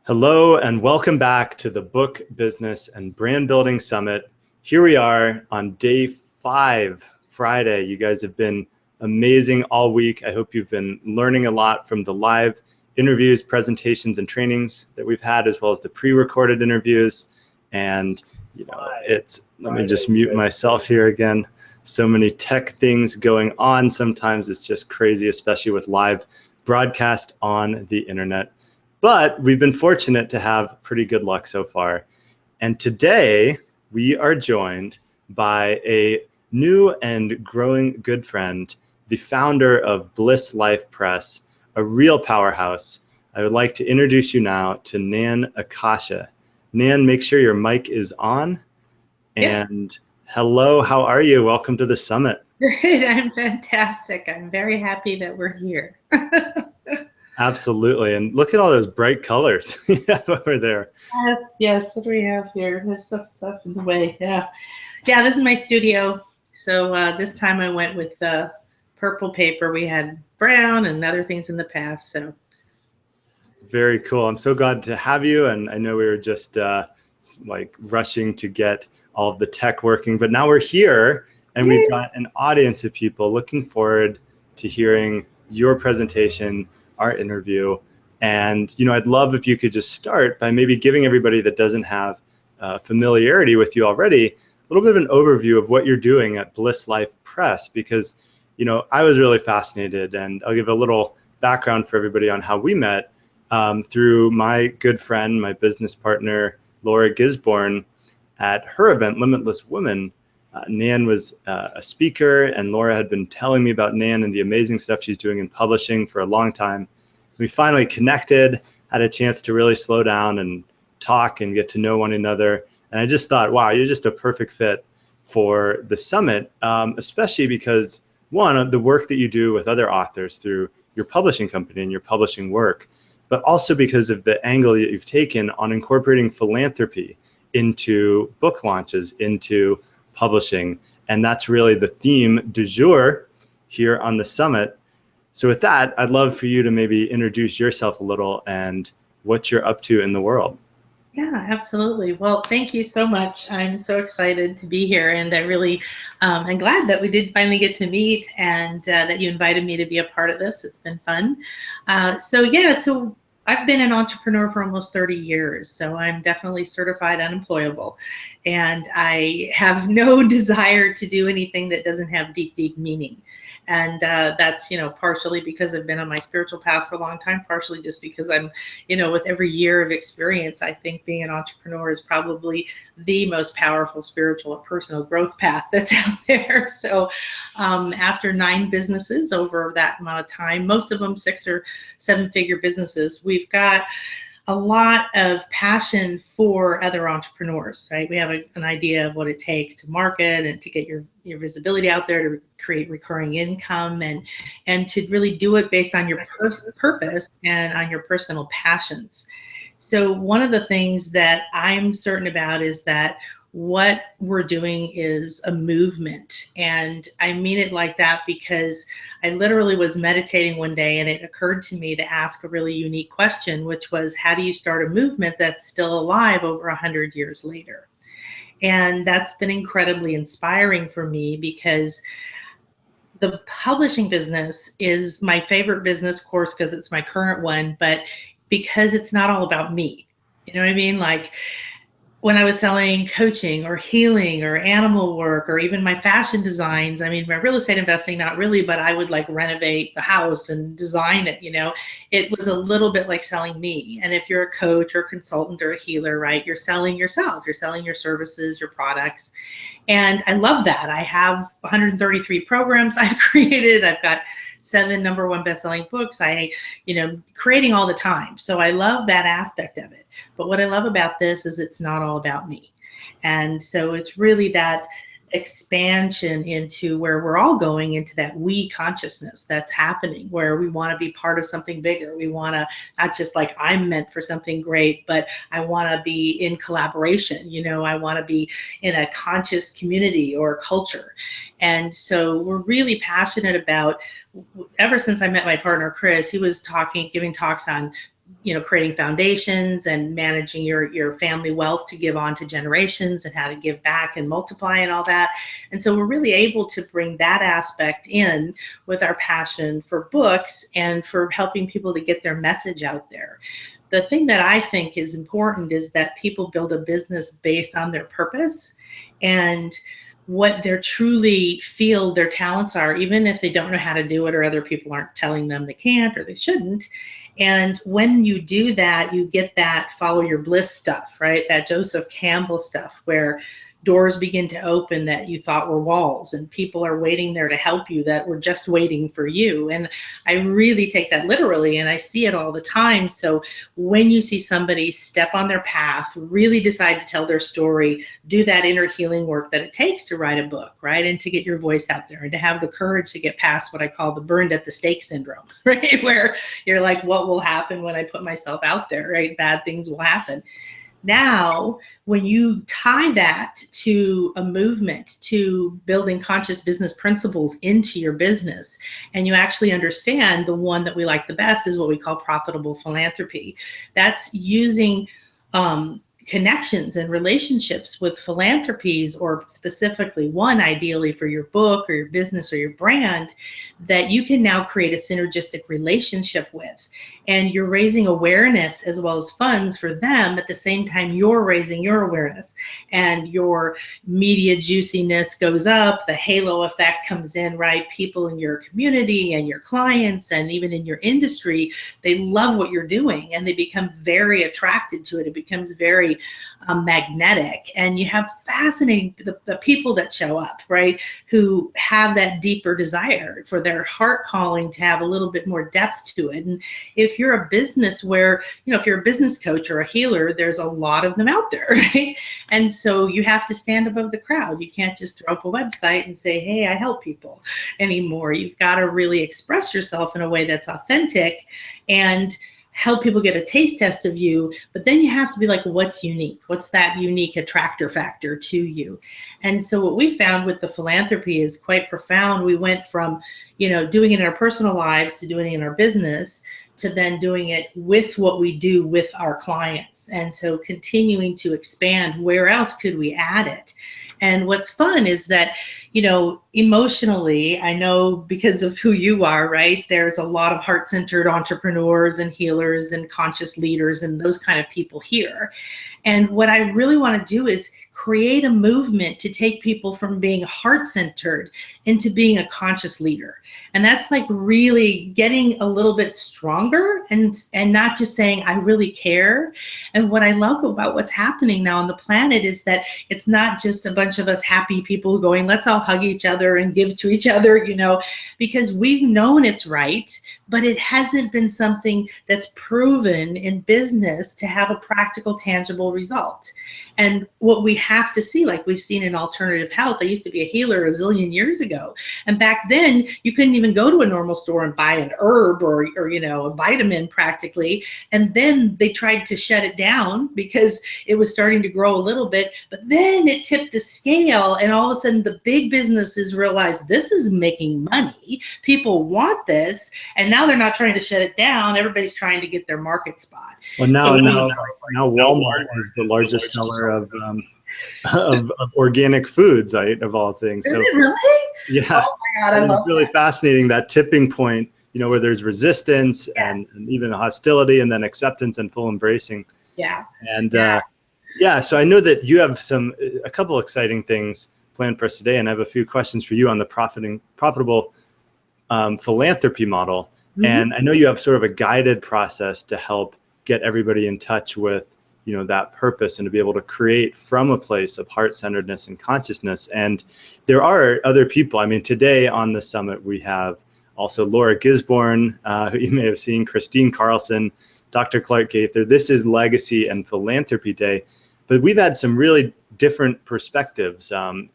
Hello and welcome back to the Book, Business, and Brand Building Summit. Here we are on day 5, Friday. You guys have been amazing all week. I hope you've been learning a lot from the live interviews, presentations, and trainings that we've had, as well as the pre-recorded interviews. And let me just mute myself here again. So many tech things going on. Sometimes it's just crazy, especially with live broadcast on the internet. But we've been fortunate to have pretty good luck so far. And today we are joined by a new and growing good friend, the founder of Bliss Life Press, a real powerhouse. I would like to introduce you now to Nan Akasha. Nan, make sure your mic is on. And hello, how are you? Welcome to the summit. Great, I'm fantastic. I'm very happy that we're here. Absolutely. And look at all those bright colors you have over there. Yes. What do we have here? There's stuff in the way. Yeah, this is my studio. So this time I went with purple paper. We had brown and other things in the past. So very cool. I'm so glad to have you. And I know we were just rushing to get all of the tech working, but now we're here and we've got an audience of people looking forward to hearing your presentation, our interview. And, I'd love if you could just start by maybe giving everybody that doesn't have familiarity with you already, a little bit of an overview of what you're doing at Bliss Life Press, because, I was really fascinated, and I'll give a little background for everybody on how we met through my good friend, my business partner, Laura Gisborne, at her event, Limitless Women. Nan was a speaker, and Laura had been telling me about Nan and the amazing stuff she's doing in publishing for a long time. We finally connected, had a chance to really slow down and talk and get to know one another. And I just thought, wow, you're just a perfect fit for the summit, especially because, one, of the work that you do with other authors through your publishing company and your publishing work, but also because of the angle that you've taken on incorporating philanthropy into book launches, into publishing. And that's really the theme du jour here on the summit. So with that, I'd love for you to maybe introduce yourself a little and what you're up to in the world. Yeah, absolutely. Well, thank you so much. I'm so excited to be here, and I really am glad that we did finally get to meet, and that you invited me to be a part of this. It's been fun. So I've been an entrepreneur for almost 30 years, so I'm definitely certified unemployable. And I have no desire to do anything that doesn't have deep, deep meaning. And that's, partially because I've been on my spiritual path for a long time, partially just because I'm, with every year of experience, I think being an entrepreneur is probably the most powerful spiritual or personal growth path that's out there. So after 9 businesses over that amount of time, most of them 6 or 7-figure businesses, we've got a lot of passion for other entrepreneurs, right? We have an idea of what it takes to market and to get your visibility out there, to create recurring income, and to really do it based on your purpose and on your personal passions. So one of the things that I'm certain about is that what we're doing is a movement. And I mean it like that because I literally was meditating one day and it occurred to me to ask a really unique question, which was, how do you start a movement that's still alive over 100 years later? And that's been incredibly inspiring for me because the publishing business is my favorite business course because it's my current one, but because it's not all about me. You know what I mean? Like, when I was selling coaching or healing or animal work or even my fashion designs, I mean, my real estate investing, not really, but I would renovate the house and design it, it was a little bit like selling me. And if you're a coach or a consultant or a healer, right, you're selling yourself, you're selling your services, your products. And I love that. I have 133 programs I've created. I've got 7 #1 best-selling books. Creating all the time. So I love that aspect of it. But what I love about this is it's not all about me. And so it's really that expansion into where we're all going, into that we consciousness that's happening, where we want to be part of something bigger. We want to not just I'm meant for something great, but I want to be in collaboration. I want to be in a conscious community or culture. And so we're really passionate about, ever since I met my partner, Chris, he was giving talks on creating foundations and managing your family wealth to give on to generations, and how to give back and multiply and all that. And so we're really able to bring that aspect in with our passion for books and for helping people to get their message out there. The thing that I think is important is that people build a business based on their purpose and what they truly feel their talents are, even if they don't know how to do it or other people aren't telling them they can't or they shouldn't. And when you do that, you get that follow your bliss stuff, right? That Joseph Campbell stuff, where doors begin to open that you thought were walls, and people are waiting there to help you that were just waiting for you. And I really take that literally, and I see it all the time. So when you see somebody step on their path, really decide to tell their story, do that inner healing work that it takes to write a book, right? And to get your voice out there and to have the courage to get past what I call the burned at the stake syndrome, right? Where you're like, what will happen when I put myself out there, right? Bad things will happen. Now, when you tie that to a movement, to building conscious business principles into your business, and you actually understand the one that we like the best is what we call profitable philanthropy. That's using connections and relationships with philanthropies, or specifically one ideally for your book or your business or your brand, that you can now create a synergistic relationship with. And you're raising awareness as well as funds for them. At the same time, you're raising your awareness and your media juiciness goes up. The halo effect comes in, right? People in your community and your clients and even in your industry, they love what you're doing and they become very attracted to it. It becomes very magnetic. And you have fascinating, the people that show up, right? Who have that deeper desire for their heart calling to have a little bit more depth to it. And if you're a business where, if you're a business coach or a healer, there's a lot of them out there, right? And so you have to stand above the crowd. You can't just throw up a website and say, hey, I help people anymore. You've got to really express yourself in a way that's authentic and help people get a taste test of you. But then you have to be like, what's unique? What's that unique attractor factor to you? And so what we found with the philanthropy is quite profound. We went from, doing it in our personal lives to doing it in our business, to then doing it with what we do with our clients. And so continuing to expand, where else could we add it? And what's fun is that, emotionally, I know because of who you are, right? There's a lot of heart-centered entrepreneurs and healers and conscious leaders and those kind of people here. And what I really want to do is create a movement to take people from being heart-centered into being a conscious leader. And that's like really getting a little bit stronger and not just saying, I really care. And what I love about what's happening now on the planet is that it's not just a bunch of us happy people going, let's all hug each other and give to each other, because we've known it's right, but it hasn't been something that's proven in business to have a practical, tangible result. And what we have to see, like we've seen in alternative health, I used to be a healer a zillion years ago. And back then you couldn't even go to a normal store and buy an herb or a vitamin practically. And then they tried to shut it down because it was starting to grow a little bit, but then it tipped the scale. And all of a sudden the big businesses realized this is making money. People want this. And now they're not trying to shut it down. Everybody's trying to get their market spot. Well, now Walmart is the largest seller of organic foods, right, of all things. Is it really? Yeah. Oh my God, I love it's really fascinating, that tipping point, where there's resistance and even hostility and then acceptance and full embracing. Yeah. And so I know that you have a couple exciting things planned for us today, and I have a few questions for you on the profitable philanthropy model. Mm-hmm. And I know you have sort of a guided process to help get everybody in touch with that purpose and to be able to create from a place of heart-centeredness and consciousness. And there are other people. I mean, today on the summit, we have also Laura Gisborne, who you may have seen, Christine Carlson, Dr. Clark Gaither. This is Legacy and Philanthropy Day. But we've had some really different perspectives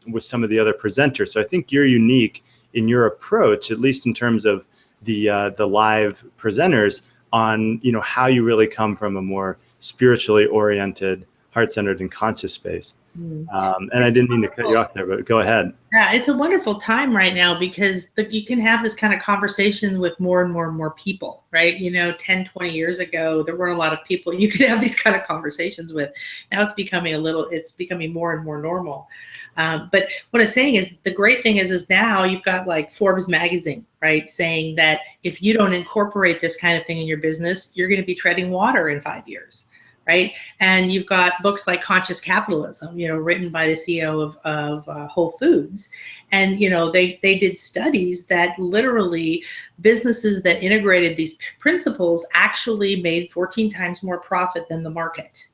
with some of the other presenters. So I think you're unique in your approach, at least in terms of the live presenters, on how you really come from a more spiritually oriented heart-centered and conscious space. Mm. And I didn't mean to cut you off there, but go ahead. Yeah, it's a wonderful time right now because you can have this kind of conversation with more and more and more people, right? 10, 20 years ago, there weren't a lot of people you could have these kind of conversations with. Now it's becoming more and more normal. But what I'm saying is the great thing is now you've got like Forbes magazine, right? Saying that if you don't incorporate this kind of thing in your business, you're going to be treading water in 5 years. Right. And you've got books like Conscious Capitalism, written by the CEO of Whole Foods. And, they did studies that literally businesses that integrated these principles actually made 14 times more profit than the market.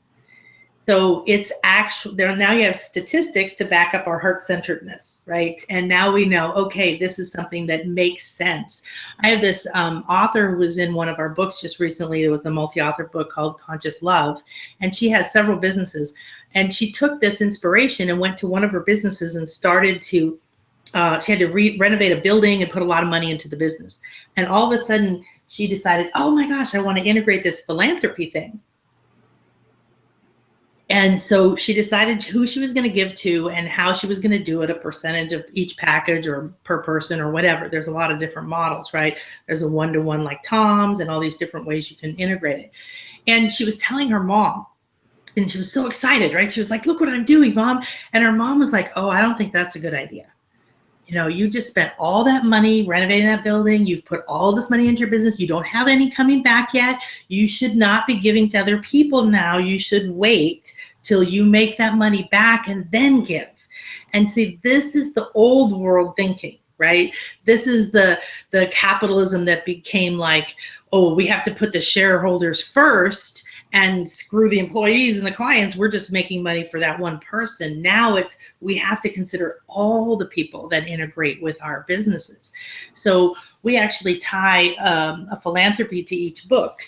So it's actually there. Now you have statistics to back up our heart-centeredness, right? And now we know, okay, this is something that makes sense. I have this author who was in one of our books just recently. It was a multi-author book called Conscious Love. And she has several businesses. And she took this inspiration and went to one of her businesses and started to, she had to renovate a building and put a lot of money into the business. And all of a sudden she decided, oh my gosh, I want to integrate this philanthropy thing. And so she decided who she was going to give to and how she was going to do it, a percentage of each package or per person or whatever. There's a lot of different models, right? There's a one-to-one like Tom's and all these different ways you can integrate it. And she was telling her mom, and she was so excited, right? She was like, look what I'm doing, Mom. And her mom was like, oh, I don't think that's a good idea. You just spent all that money renovating that building. You've put all this money into your business. You don't have any coming back yet. You should not be giving to other people now. You should wait till you make that money back and then give. And see, this is the old world thinking, right? This is the capitalism that became like, oh, we have to put the shareholders first and screw the employees and the clients. We're just making money for that one person. Now we have to consider all the people that integrate with our businesses. So we actually tie a philanthropy to each book.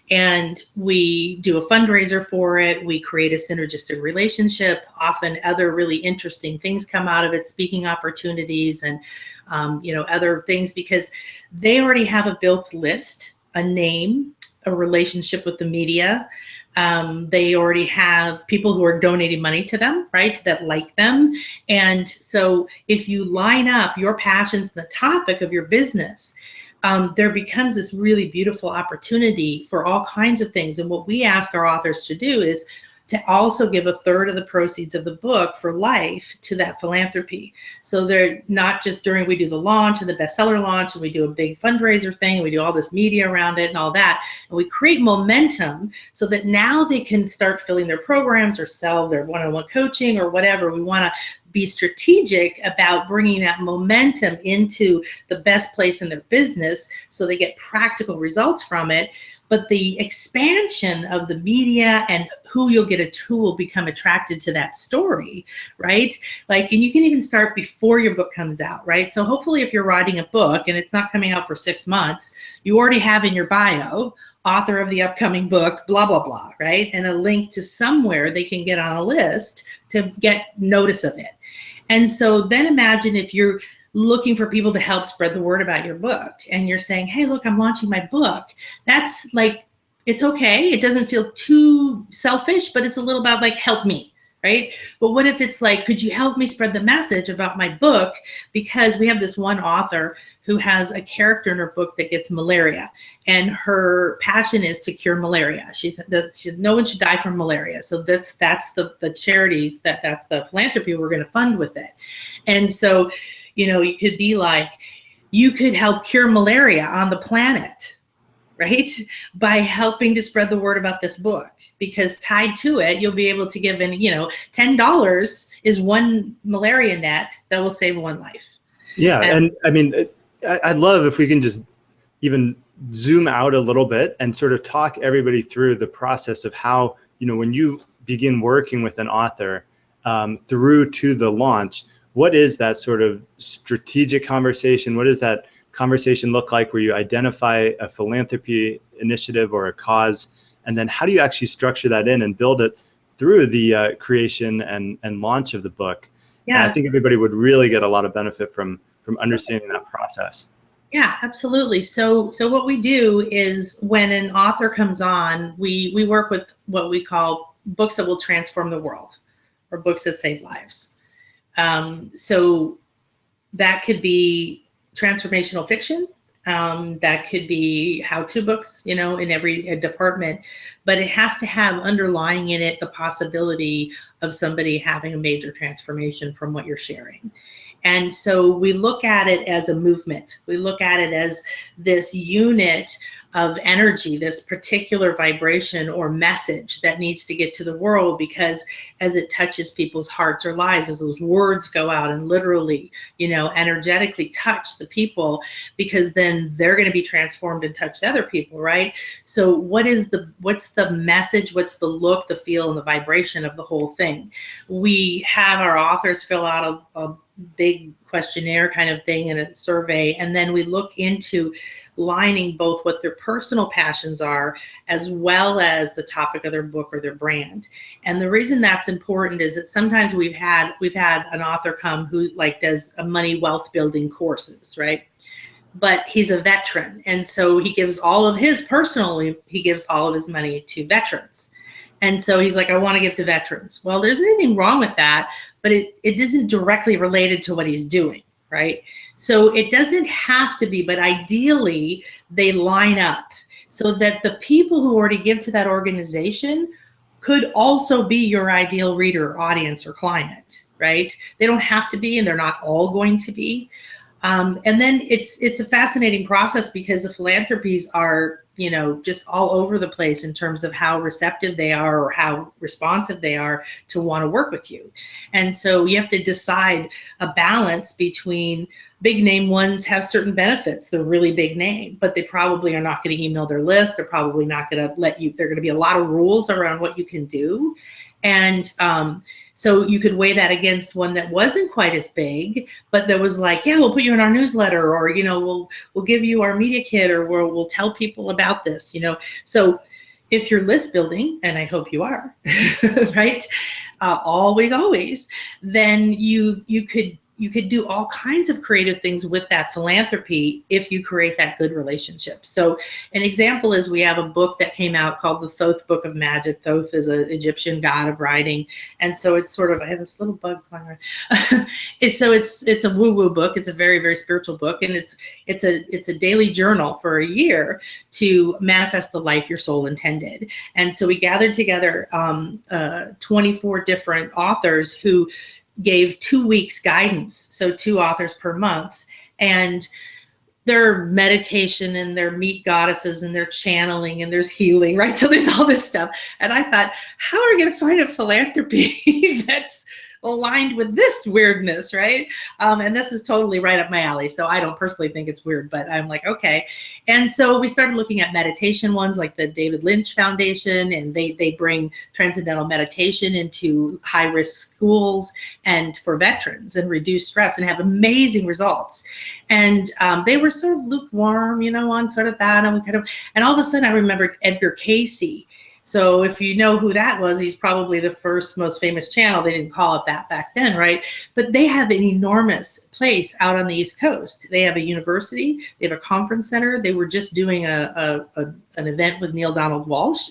And we do a fundraiser for it. We create a synergistic relationship. Often other really interesting things come out of it, speaking opportunities and other things, because they already have a built list, a name, a relationship with the media. They already have people who are donating money to them, right, that like them. And so if you line up your passions and the topic of your business, there becomes this really beautiful opportunity for all kinds of things. And what we ask our authors to do is to also give a third of the proceeds of the book for life to that philanthropy. So they're not just we do the launch and the bestseller launch, and we do a big fundraiser thing, and we do all this media around it and all that. And we create momentum so that now they can start filling their programs or sell their one-on-one coaching or whatever. We want to be strategic about bringing that momentum into the best place in their business so they get practical results from it. But the expansion of the media and who will become attracted to that story, right? Like, and you can even start before your book comes out, right? So hopefully if you're writing a book and it's not coming out for 6 months, you already have in your bio, author of the upcoming book, blah, blah, blah, right? And a link to somewhere they can get on a list to get notice of it. And so then imagine if you're looking for people to help spread the word about your book and you're saying, hey, look, I'm launching my book. That's like, it's okay. It doesn't feel too selfish, but it's a little about like, help me, right? But what if it's like, could you help me spread the message about my book? Because we have this one author who has a character in her book that gets malaria, and her passion is to cure malaria. No one should die from malaria. So that's the charities, that's the philanthropy we're going to fund with it. And so, you could be like, you could help cure malaria on the planet, right? By helping to spread the word about this book, because tied to it, you'll be able to give in, $10 is one malaria net that will save one life. Yeah. And I mean, I'd love if we can just even zoom out a little bit and sort of talk everybody through the process of how, when you begin working with an author through to the launch, what is that sort of strategic conversation? What does that conversation look like where you identify a philanthropy initiative or a cause? And then how do you actually structure that in and build it through the creation and launch of the book? Yeah, and I think everybody would really get a lot of benefit from understanding that process. Yeah, absolutely. So what we do is when an author comes on, we work with what we call books that will transform the world or books that save lives. So that could be transformational fiction. That could be how-to books, in every department, but it has to have underlying in it the possibility of somebody having a major transformation from what you're sharing. And so we look at it as a movement. We look at it as this unit of energy, this particular vibration or message that needs to get to the world, because as it touches people's hearts or lives, as those words go out and literally, energetically touch the people, because then they're going to be transformed and touch other people, right? So what's the message? What's the look, the feel, and the vibration of the whole thing? We have our authors fill out a big questionnaire kind of thing and a survey, and then we look into lining both what their personal passions are as well as the topic of their book or their brand. And the reason that's important is that sometimes we've had an author come who does a money wealth building courses, right? But he's a veteran, and so he gives all of his money to veterans. And so he's like, I want to give to veterans. Well, there's anything wrong with that, but it isn't directly related to what he's doing, right? So it doesn't have to be, but ideally they line up so that the people who already give to that organization could also be your ideal reader, audience, or client, right? They don't have to be, and they're not all going to be. And then it's a fascinating process because the philanthropies are, just all over the place in terms of how receptive they are or how responsive they are to want to work with you. And so you have to decide a balance between big name ones have certain benefits. They're really big name, but they probably are not going to email their list. They're probably not going to let you, there are going to be a lot of rules around what you can do. And, so you could weigh that against one that wasn't quite as big, but that was like, yeah, we'll put you in our newsletter, or, we'll give you our media kit, or we'll tell people about this, So if you're list building, and I hope you are, right? Always, then you could do all kinds of creative things with that philanthropy if you create that good relationship. So an example is we have a book that came out called the Thoth Book of Magic. Thoth is an Egyptian god of writing. And so it's sort of, I have this little bug flying around. So it's a woo-woo book. It's a very, very spiritual book. And it's a daily journal for a year to manifest the life your soul intended. And so we gathered together 24 different authors who gave 2 weeks guidance, so 2 authors per month, and their meditation and their meet goddesses and their channeling and there's healing, right? So there's all this stuff. And I thought, how are we going to find a philanthropy that's aligned with this weirdness, right? And this is totally right up my alley. So I don't personally think it's weird, but I'm like, okay. And so we started looking at meditation ones like the David Lynch Foundation, and they bring transcendental meditation into high-risk schools and for veterans and reduce stress and have amazing results. And they were sort of lukewarm, on sort of that. And all of a sudden I remembered Edgar Cayce. So if you know who that was, he's probably the first most famous channel. They didn't call it that back then, right? But they have an enormous place out on the East Coast. They have a university. They have a conference center. They were just doing an event with Neil Donald Walsh.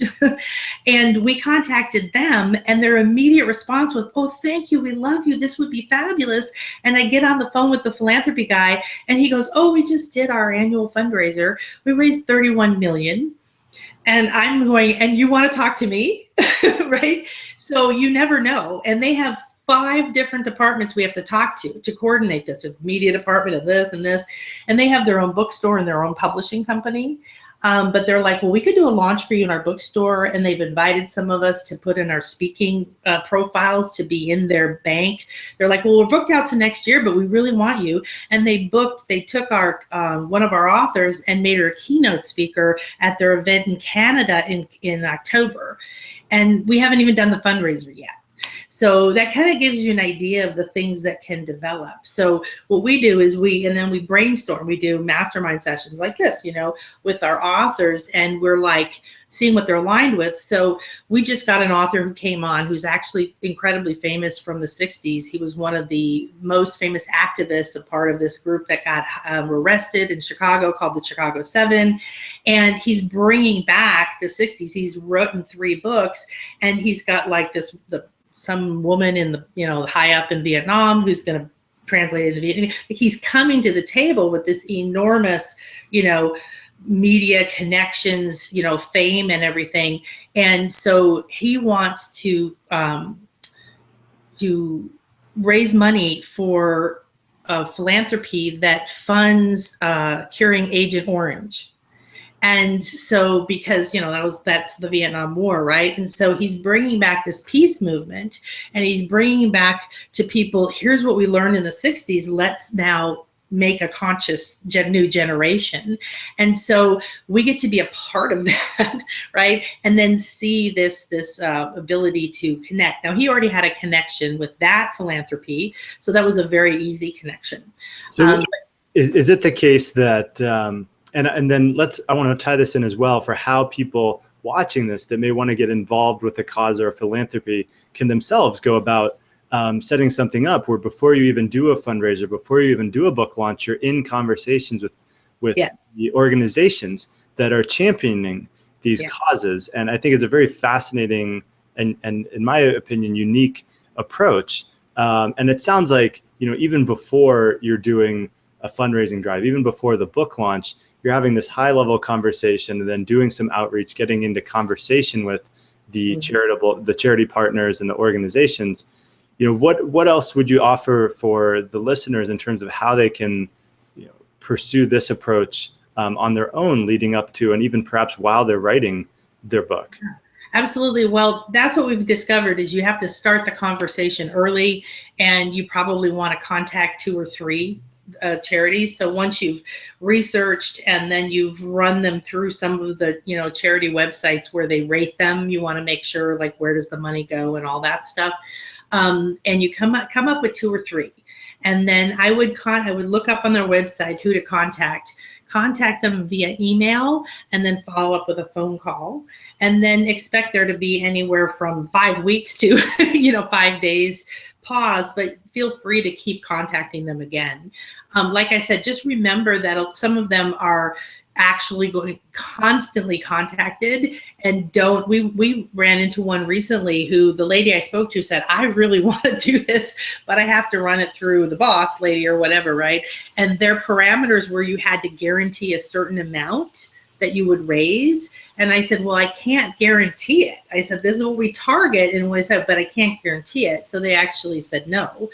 And we contacted them, and their immediate response was, oh, thank you. We love you. This would be fabulous. And I get on the phone with the philanthropy guy, and he goes, oh, we just did our annual fundraiser. We raised $31 million. And I'm going, and you want to talk to me, right? So you never know. And they have 5 different departments we have to talk to coordinate this, with media department and this and this. And they have their own bookstore and their own publishing company. But they're like, well, we could do a launch for you in our bookstore. And they've invited some of us to put in our speaking profiles to be in their bank. They're like, well, we're booked out to next year, but we really want you. And they took our one of our authors and made her a keynote speaker at their event in Canada in October. And we haven't even done the fundraiser yet. So that kind of gives you an idea of the things that can develop. So what we do is we brainstorm. We do mastermind sessions like this, with our authors, and we're like seeing what they're aligned with. So we just got an author who came on who's actually incredibly famous from the 60s. He was one of the most famous activists, a part of this group that got arrested in Chicago called the Chicago 7. And he's bringing back the 60s. He's written 3 books, and he's got like this, some woman in the, you know, high up in Vietnam who's going to translate it into Vietnamese. He's coming to the table with this enormous, you know, media connections, you know, fame and everything. And so he wants to raise money for a philanthropy that funds curing Agent Orange. And so, because, you know, that's the Vietnam War, right? And so he's bringing back this peace movement, and he's bringing back to people, here's what we learned in the 60s. Let's now make a conscious new generation. And so we get to be a part of that, right? And then see this ability to connect. Now, he already had a connection with that philanthropy, so that was a very easy connection. So is it the case that and then I want to tie this in as well for how people watching this that may want to get involved with a cause or a philanthropy can themselves go about setting something up where before you even do a fundraiser, before you even do a book launch, you're in conversations with the organizations that are championing these causes. And I think it's a very fascinating and in my opinion, unique approach. And it sounds like, you know, even before you're doing a fundraising drive, even before the book launch, you're having this high level conversation and then doing some outreach, getting into conversation with the charity partners and the organizations. You know, what else would you offer for the listeners in terms of how they can, you know, pursue this approach on their own leading up to, and even perhaps while they're writing their book? Absolutely. Well, that's what we've discovered is you have to start the conversation early, and you probably want to contact 2 or 3 charities. So once you've researched and then you've run them through some of the, you know, charity websites where they rate them, you want to make sure like where does the money go and all that stuff. And you come up with 2 or 3, and then I would look up on their website who to contact them via email, and then follow up with a phone call, and then expect there to be anywhere from 5 weeks to 5 days pause, but feel free to keep contacting them again. Like I said, just remember that some of them are actually going constantly contacted and don't. We ran into one recently who the lady I spoke to said, I really want to do this, but I have to run it through the boss lady or whatever, right? And their parameters were you had to guarantee a certain amount that you would raise. And I said, well, I can't guarantee it. I said, this is what we target, and we said, but I can't guarantee it. So they actually said no.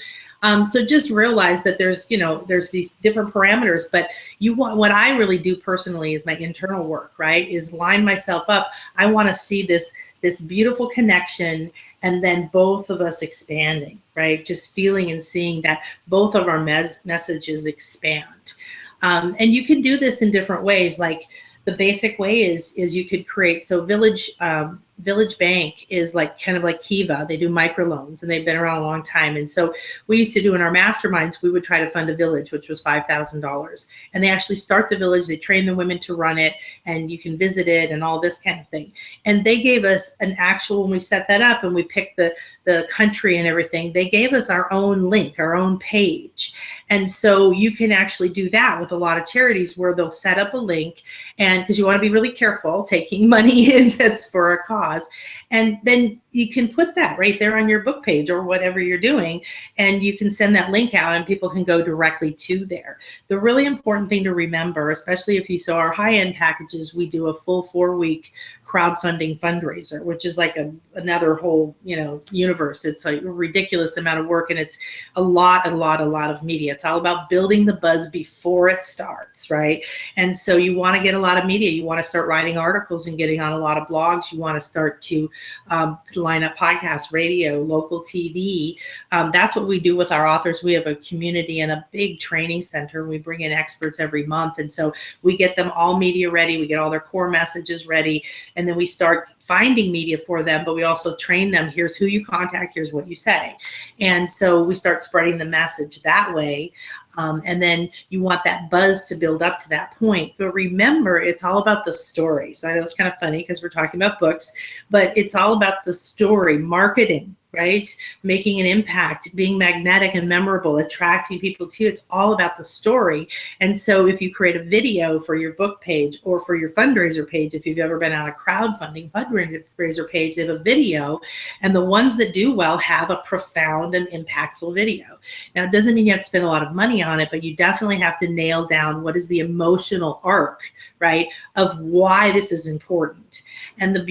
So just realize that there's these different parameters, but what I really do personally is my internal work, right? Is line myself up. I want to see this beautiful connection, and then both of us expanding, right? Just feeling and seeing that both of our messages expand. And you can do this in different ways. Like the basic way is you could create, so Village Bank is like kind of like Kiva. They do microloans, and they've been around a long time. And so we used to do in our masterminds, we would try to fund a village, which was $5,000. And they actually start the village. They train the women to run it, and you can visit it and all this kind of thing. And they gave us an actual, when we set that up and we picked the country and everything, they gave us our own link, our own page. And so you can actually do that with a lot of charities where they'll set up a link, and because you want to be really careful taking money in that's for a cause. And then you can put that right there on your book page or whatever you're doing, and you can send that link out and people can go directly to there. The really important thing to remember, especially if you saw our high-end packages, we do a full 4-week crowdfunding fundraiser, which is like another whole, universe. It's a ridiculous amount of work, and it's a lot of media. It's all about building the buzz before it starts, right? And so you want to get a lot of media. You want to start writing articles and getting on a lot of blogs. You want to start to line up podcasts, radio, local TV. That's what we do with our authors. We have a community and a big training center. We bring in experts every month. And so we get them all media ready. We get all their core messages ready. And then we start finding media for them, but we also train them. Here's who you contact, here's what you say. And so we start spreading the message that way. And then you want that buzz to build up to that point. But remember, it's all about the story. So I know it's kind of funny because we're talking about books, but it's all about the story, marketing, right? Making an impact, being magnetic and memorable, attracting people to you. It's all about the story. And so if you create a video for your book page or for your fundraiser page, if you've ever been on a crowdfunding fundraiser page, they have a video, and the ones that do well have a profound and impactful video. Now, it doesn't mean you have to spend a lot of money on it, but you definitely have to nail down what is the emotional arc, right, of why this is important. And the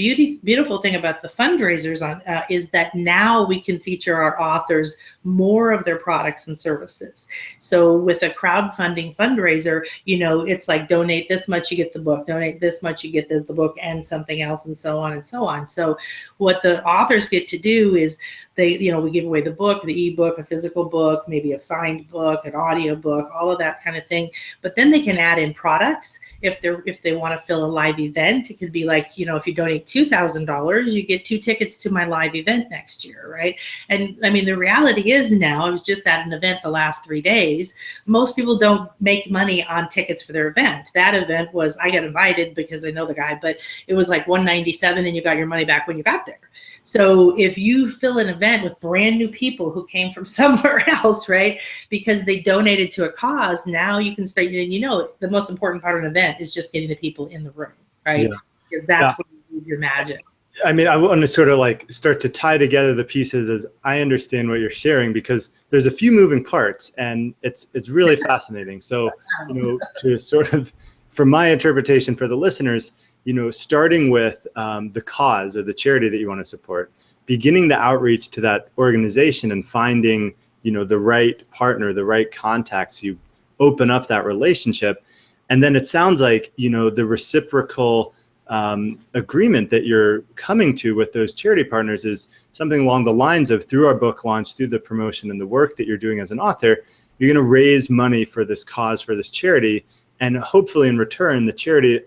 beautiful thing about the fundraisers is that now we can feature our authors more of their products and services. So with a crowdfunding fundraiser, it's like donate this much, you get the book, donate this much, you get the book and something else, and so on and so on. So what the authors get to do is we give away the book, the ebook, a physical book, maybe a signed book, an audio book, all of that kind of thing. But then they can add in products if they want to fill a live event. It could be like, if you donate $2,000, you get 2 tickets to my live event next year, right? And I mean, the reality is now, I was just at an event the last 3 days. Most people don't make money on tickets for their event. That event was, I got invited because I know the guy, but it was like $197 and you got your money back when you got there. So if you fill an event with brand new people who came from somewhere else, right, because they donated to a cause, now you can start, the most important part of an event is just getting the people in the room, right? Yeah. Because that's what you do your magic. I mean, I want to sort of like start to tie together the pieces as I understand what you're sharing, because there's a few moving parts and it's really fascinating. So, to sort of, from my interpretation for the listeners, starting with the cause or the charity that you want to support, beginning the outreach to that organization and finding, the right partner, the right contacts, you open up that relationship. And then it sounds like, the reciprocal agreement that you're coming to with those charity partners is something along the lines of, through our book launch, through the promotion and the work that you're doing as an author, you're going to raise money for this cause, for this charity. And hopefully in return, the charity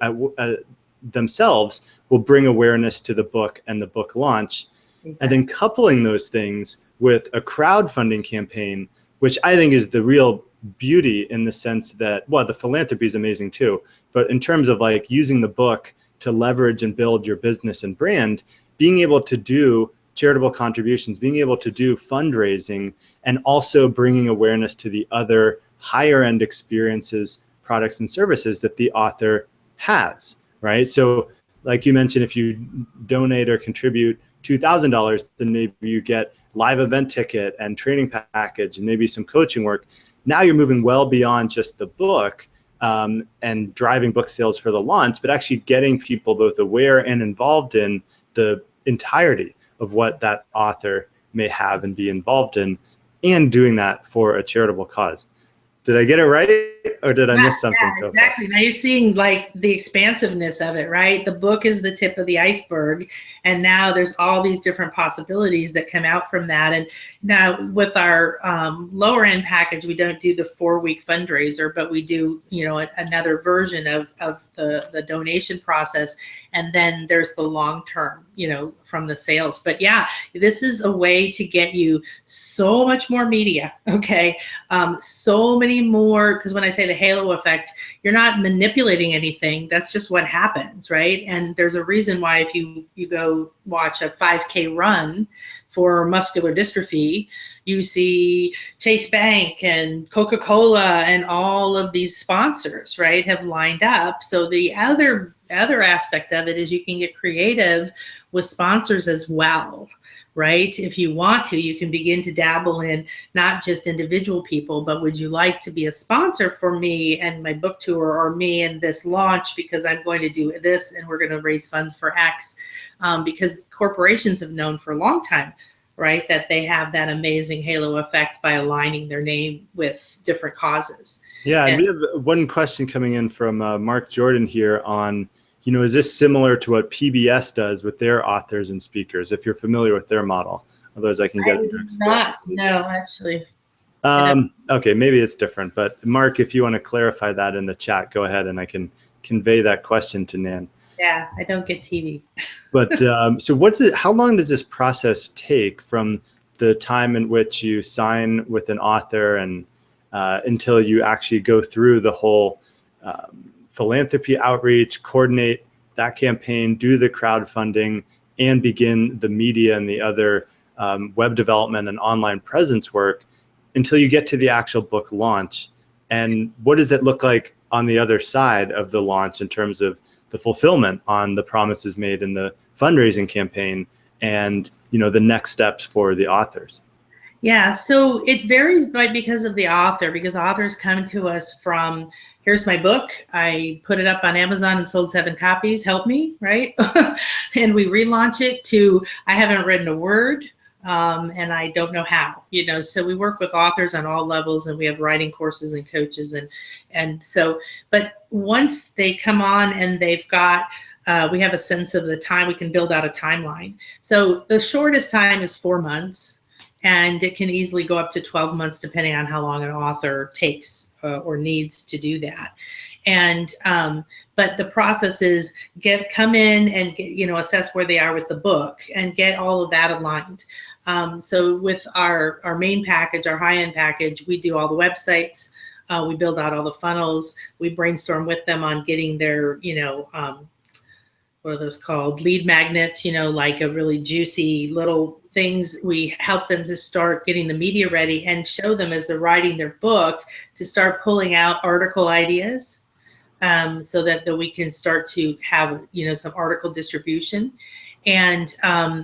themselves will bring awareness to the book and the book launch. Exactly. And then coupling those things with a crowdfunding campaign, which I think is the real beauty, in the sense that, well, the philanthropy is amazing too, but in terms of like using the book to leverage and build your business and brand, being able to do charitable contributions, being able to do fundraising, and also bringing awareness to the other higher end experiences, products and services that the author has, right? So like you mentioned, if you donate or contribute $2,000, then maybe you get live event ticket and training package and maybe some coaching work. Now you're moving well beyond just the book and driving book sales for the launch, but actually getting people both aware and involved in the entirety of what that author may have and be involved in, and doing that for a charitable cause. Did I get it right, or did I miss something so exactly. far? Now you're seeing like the expansiveness of it, right? The book is the tip of the iceberg, and now there's all these different possibilities that come out from that. And now with our lower end package, we don't do the 4-week fundraiser, but we do, another version of the donation process. And then there's the long term, from the sales. But yeah, this is a way to get you so much more media. Okay. So many more, because when I say the halo effect, you're not manipulating anything. That's just what happens, right? And there's a reason why if you go watch a 5K run for muscular dystrophy, you see Chase Bank and Coca-Cola and all of these sponsors, right, have lined up. So the other aspect of it is you can get creative with sponsors as well, right? If you want to, you can begin to dabble in not just individual people, but would you like to be a sponsor for me and my book tour, or me and this launch, because I'm going to do this and we're going to raise funds for X, because corporations have known for a long time, right, that they have that amazing halo effect by aligning their name with different causes. Yeah, and we have one question coming in from Mark Jordan here on, is this similar to what PBS does with their authors and speakers, if you're familiar with their model? Otherwise, I can get into not. No, actually. Okay, maybe it's different. But Mark, if you want to clarify that in the chat, go ahead and I can convey that question to Nan. Yeah, I don't get TV. But so how long does this process take from the time in which you sign with an author and until you actually go through the whole philanthropy outreach, coordinate that campaign, do the crowdfunding, and begin the media and the other web development and online presence work until you get to the actual book launch. And what does it look like on the other side of the launch in terms of the fulfillment on the promises made in the fundraising campaign and, you know, the next steps for the authors? Yeah, so it varies because of the author, because authors come to us from, here's my book, I put it up on Amazon and sold 7 copies, help me, right? And we relaunch it, to, I haven't written a word, and I don't know how, you know. So we work with authors on all levels, and we have writing courses and coaches, and so, but once they come on and they've got, we have a sense of the time, we can build out a timeline. So the shortest time is 4 months. And it can easily go up to 12 months, depending on how long an author takes or needs to do that. And but the process is come in and get, you know, assess where they are with the book and get all of that aligned. So with our main package, our high-end package, we do all the websites, we build out all the funnels, we brainstorm with them on getting their, you know, what are those called? Lead magnets, you know, like a really juicy little things. We help them to start getting the media ready and show them as they're writing their book to start pulling out article ideas, so that we can start to have, you know, some article distribution. And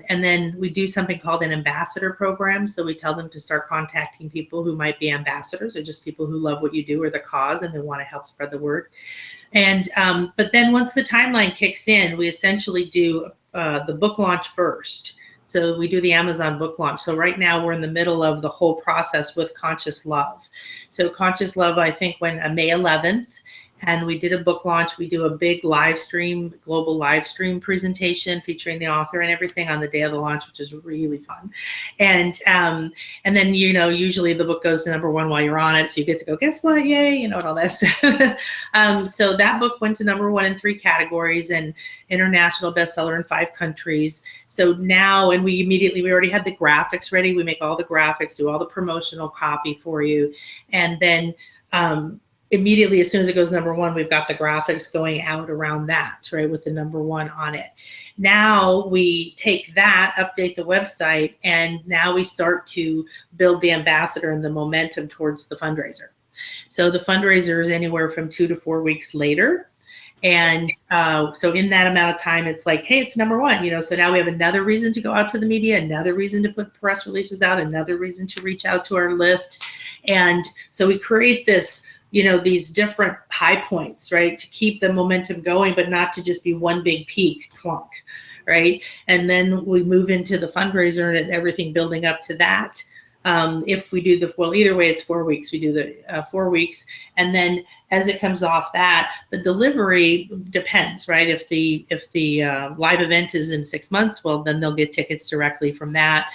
then we do something called an ambassador program. So we tell them to start contacting people who might be ambassadors, or just people who love what you do or the cause and they want to help spread the word. And but then once the timeline kicks in, we essentially do the book launch first. So we do the Amazon book launch. So right now we're in the middle of the whole process with Conscious Love. So Conscious Love, I think, went May 11th. And we did a book launch. We do a big live stream, global live stream presentation featuring the author and everything on the day of the launch, which is really fun. And then, you know, usually the book goes to #1 while you're on it. So you get to go, guess what? Yay, you know, and all that stuff. So that book went to #1 in 3 categories and international bestseller in 5 countries. So now, and we already had the graphics ready. We make all the graphics, do all the promotional copy for you. And then, immediately, as soon as it goes #1, we've got the graphics going out around that, right, with the #1 on it. Now we take that, update the website, and now we start to build the ambassador and the momentum towards the fundraiser. So the fundraiser is anywhere from 2 to 4 weeks later. And so in that amount of time, it's like, hey, it's #1, you know, so now we have another reason to go out to the media, another reason to put press releases out, another reason to reach out to our list. And so we create this, you know, these different high points, right, to keep the momentum going, but not to just be one big peak clunk, right? And then we move into the fundraiser and everything building up to that. If we do either way, it's 4 weeks. We do the 4 weeks. And then as it comes off that, the delivery depends, right? If the live event is in 6 months, well, then they'll get tickets directly from that.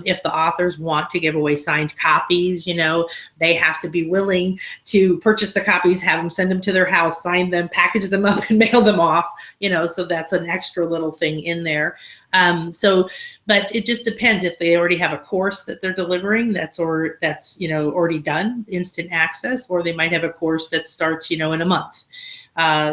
If the authors want to give away signed copies, you know, they have to be willing to purchase the copies, have them send them to their house, sign them, package them up, and mail them off, you know, so that's an extra little thing in there. But it just depends if they already have a course that they're delivering that's you know, already done, instant access, or they might have a course that starts, you know, in a month.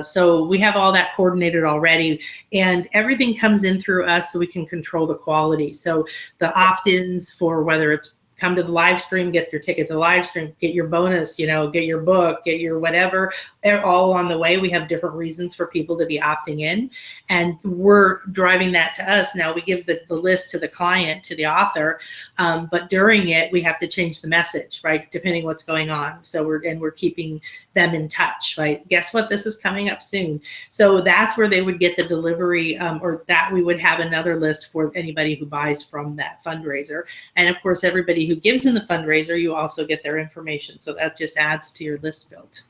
So we have all that coordinated already, and everything comes in through us so we can control the quality. So the opt-ins for whether it's come to the live stream, get your ticket to the live stream, get your bonus, you know, get your book, get your whatever, they're all on the way. We have different reasons for people to be opting in, and we're driving that to us. Now we give the list to the client, to the author, but during it, we have to change the message, right, depending what's going on. So we're keeping them in touch, right? Guess what? This is coming up soon. So that's where they would get the delivery, or that we would have another list for anybody who buys from that fundraiser. And of course, everybody who gives in the fundraiser, you also get their information. So that just adds to your list build.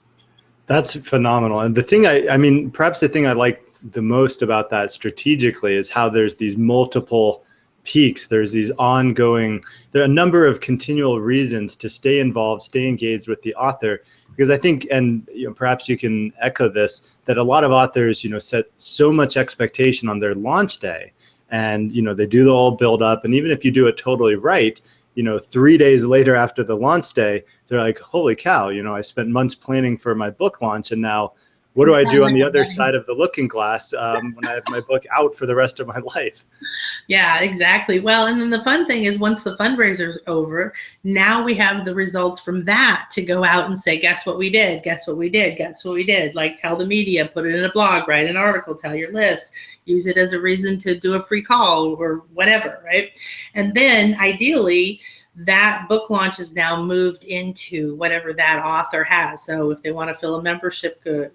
That's phenomenal. And the thing I mean, perhaps the thing I like the most about that strategically is how there's these multiple peaks. There's these ongoing, there are a number of continual reasons to stay involved, stay engaged with the author. Because I think, and you know, perhaps you can echo this, that a lot of authors, you know, set so much expectation on their launch day, and you know, they do the whole build up, and even if you do it totally right, 3 days later after the launch day, they're like, holy cow, I spent months planning for my book launch, and now what do I do on the other side of the looking glass when I have my book out for the rest of my life? Yeah, exactly. Well, and then the fun thing is once the fundraiser's over, now we have the results from that to go out and say, guess what we did? Guess what we did? Guess what we did? Like tell the media, put it in a blog, write an article, tell your list, use it as a reason to do a free call or whatever, right? And then ideally, that book launch is now moved into whatever that author has. So if they want to fill a membership, they're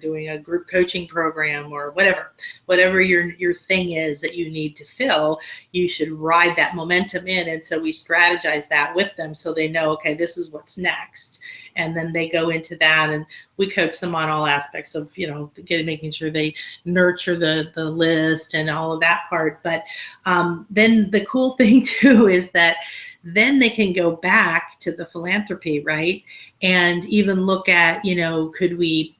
doing a group coaching program or whatever your thing is that you need to fill, you should ride that momentum in. And so we strategize that with them so they know, okay, this is what's next. And then they go into that, and we coach them on all aspects of, making sure they nurture the list and all of that part. But then the cool thing too is that then they can go back to the philanthropy, right? And even look at, could we,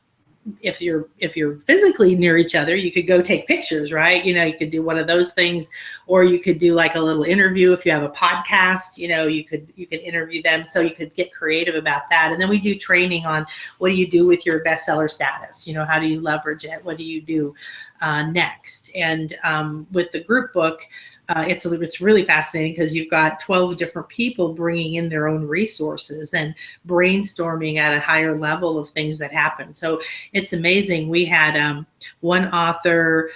if you're physically near each other, you could go take pictures, right? You could do one of those things, or you could do like a little interview. If you have a podcast, you could interview them. So you could get creative about that. And then we do training on what do you do with your bestseller status? How do you leverage it? What do you do next? And with the group book, it's really fascinating because you've got 12 different people bringing in their own resources and brainstorming at a higher level of things that happen. So it's amazing. We had one author,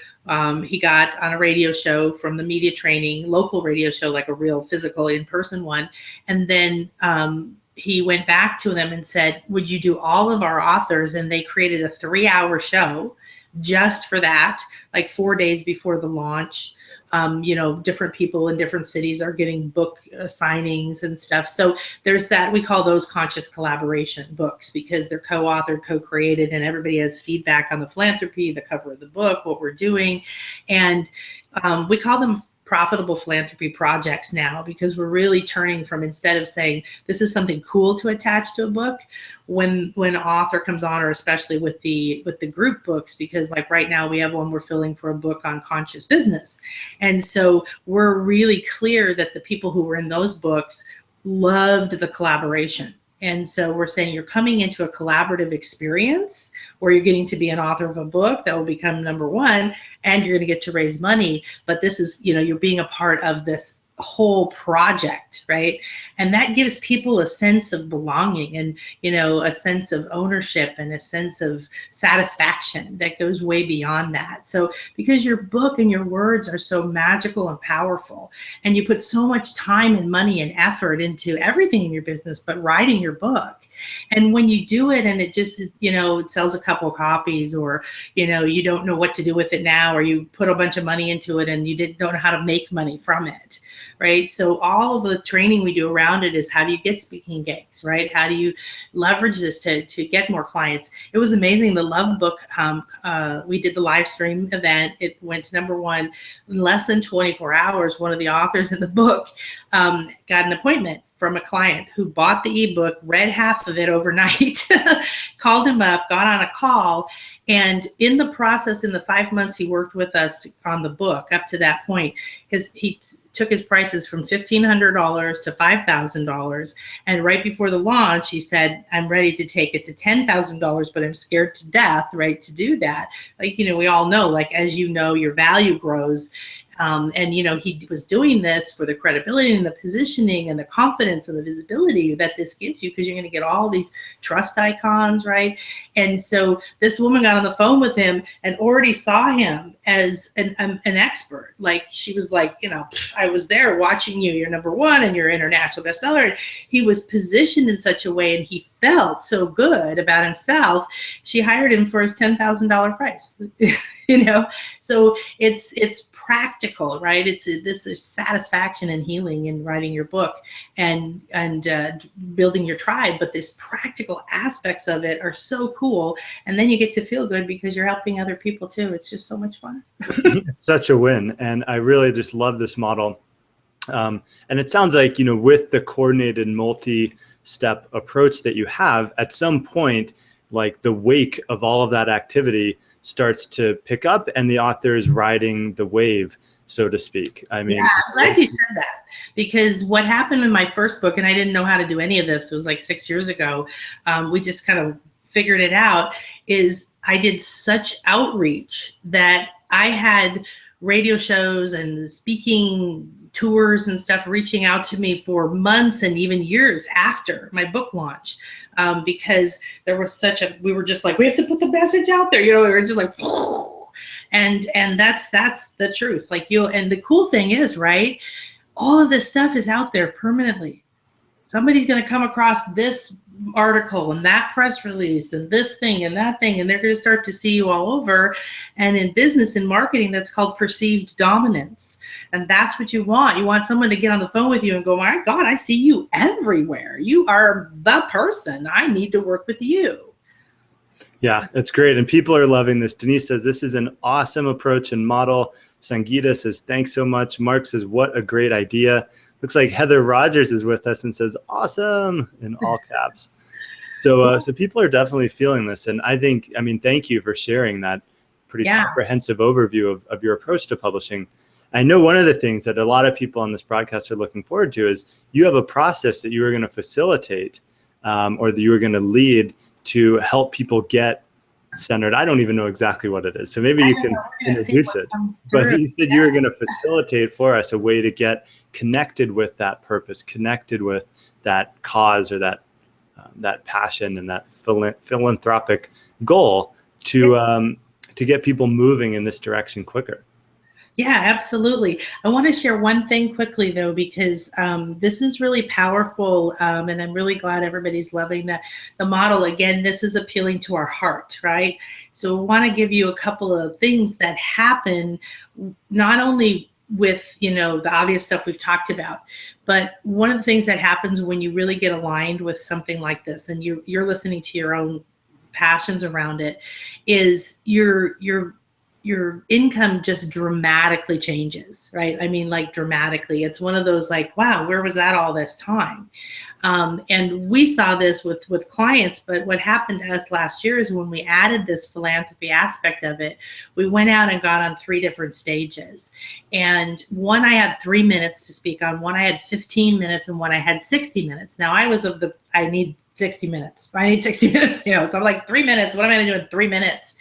he got on a radio show from the media training, local radio show, like a real physical in-person one. And then he went back to them and said, would you do all of our authors? And they created a 3-hour show just for that, like 4 days before the launch. Different people in different cities are getting book signings and stuff. So there's that. We call those conscious collaboration books because they're co-authored, co-created, and everybody has feedback on the philanthropy, the cover of the book, what we're doing. And we call them profitable philanthropy projects now because we're really turning from, instead of saying this is something cool to attach to a book, when an author comes on, or especially with the group books, because like right now we have one we're filling for a book on conscious business. And so we're really clear that the people who were in those books loved the collaboration. And so we're saying you're coming into a collaborative experience where you're getting to be an author of a book that will become #1, and you're going to get to raise money. But this is, you're being a part of this whole project, right? And that gives people a sense of belonging and, a sense of ownership and a sense of satisfaction that goes way beyond that. So because your book and your words are so magical and powerful, and you put so much time and money and effort into everything in your business, but writing your book. And when you do it and it just, it sells a couple of copies, or, you don't know what to do with it now, or you put a bunch of money into it and don't know how to make money from it. Right. So all of the training we do around it is, how do you get speaking gigs, right? How do you leverage this to get more clients? It was amazing. The Love book, we did the live stream event. It went to #1 in less than 24 hours. One of the authors in the book got an appointment from a client who bought the ebook, read half of it overnight, called him up, got on a call. And in the process, in the 5 months he worked with us on the book, up to that point, he took his prices from $1,500 to $5,000. And right before the launch, he said, I'm ready to take it to $10,000, but I'm scared to death, right, to do that. Like, we all know, like, as your value grows. And, he was doing this for the credibility and the positioning and the confidence and the visibility that this gives you, because you're going to get all these trust icons, right? And so this woman got on the phone with him and already saw him as an expert. Like, she was like, I was there watching you. You're #1 and you're international bestseller. And he was positioned in such a way, and he felt so good about himself. She hired him for his $10,000 price. So it's practical, right? This is satisfaction and healing in writing your book and building your tribe. But these practical aspects of it are so cool. And then you get to feel good because you're helping other people too. It's just so much fun. It's such a win. And I really just love this model. And it sounds like, with the coordinated multi-step approach that you have, at some point, like the wake of all of that activity starts to pick up and the author is riding the wave, so to speak. I mean, yeah, I'm glad you said that, because what happened in my first book, and I didn't know how to do any of this, it was like 6 years ago, we just kind of figured it out, is I did such outreach that I had radio shows and speaking tours and stuff reaching out to me for months and even years after my book launch, because there was we were just like, we have to put the message out there, we were just like, and that's the truth. Like and the cool thing is, right, all of this stuff is out there permanently. Somebody's going to come across this article and that press release and this thing and that thing, and they're going to start to see you all over. And in business and marketing, that's called perceived dominance. And that's what you want. You want someone to get on the phone with you and go, my God, I see you everywhere. You are the person. I need to work with you. Yeah, it's great. And people are loving this. Denise says, this is an awesome approach and model. Sangeeta says, thanks so much. Mark says, what a great idea. Looks like Heather Rogers is with us and says, awesome, in all caps. So people are definitely feeling this. And I mean, thank you for sharing that pretty comprehensive overview of your approach to publishing. I know one of the things that a lot of people on this broadcast are looking forward to is you have a process that you are going to facilitate or that you are going to lead to help people get centered. I don't even know exactly what it is. So maybe you can introduce it. But you said you were going to facilitate for us a way to get connected with that purpose, connected with that cause or that passion and that philanthropic goal to get people moving in this direction quicker. Yeah, absolutely. I want to share one thing quickly, though, because this is really powerful, and I'm really glad everybody's loving the model. Again, this is appealing to our heart, right? So I want to give you a couple of things that happen, not only with, the obvious stuff we've talked about, but one of the things that happens when you really get aligned with something like this, and you're listening to your own passions around it, is your income just dramatically changes, right? I mean, like dramatically. It's one of those like, wow, where was that all this time? And we saw this with clients, but what happened to us last year is when we added this philanthropy aspect of it, we went out and got on 3 different stages. And one I had 3 minutes to speak on, one I had 15 minutes, and one I had 60 minutes. Now I need 60 minutes. I need 60 minutes, so I'm like 3 minutes. What am I going to do in 3 minutes?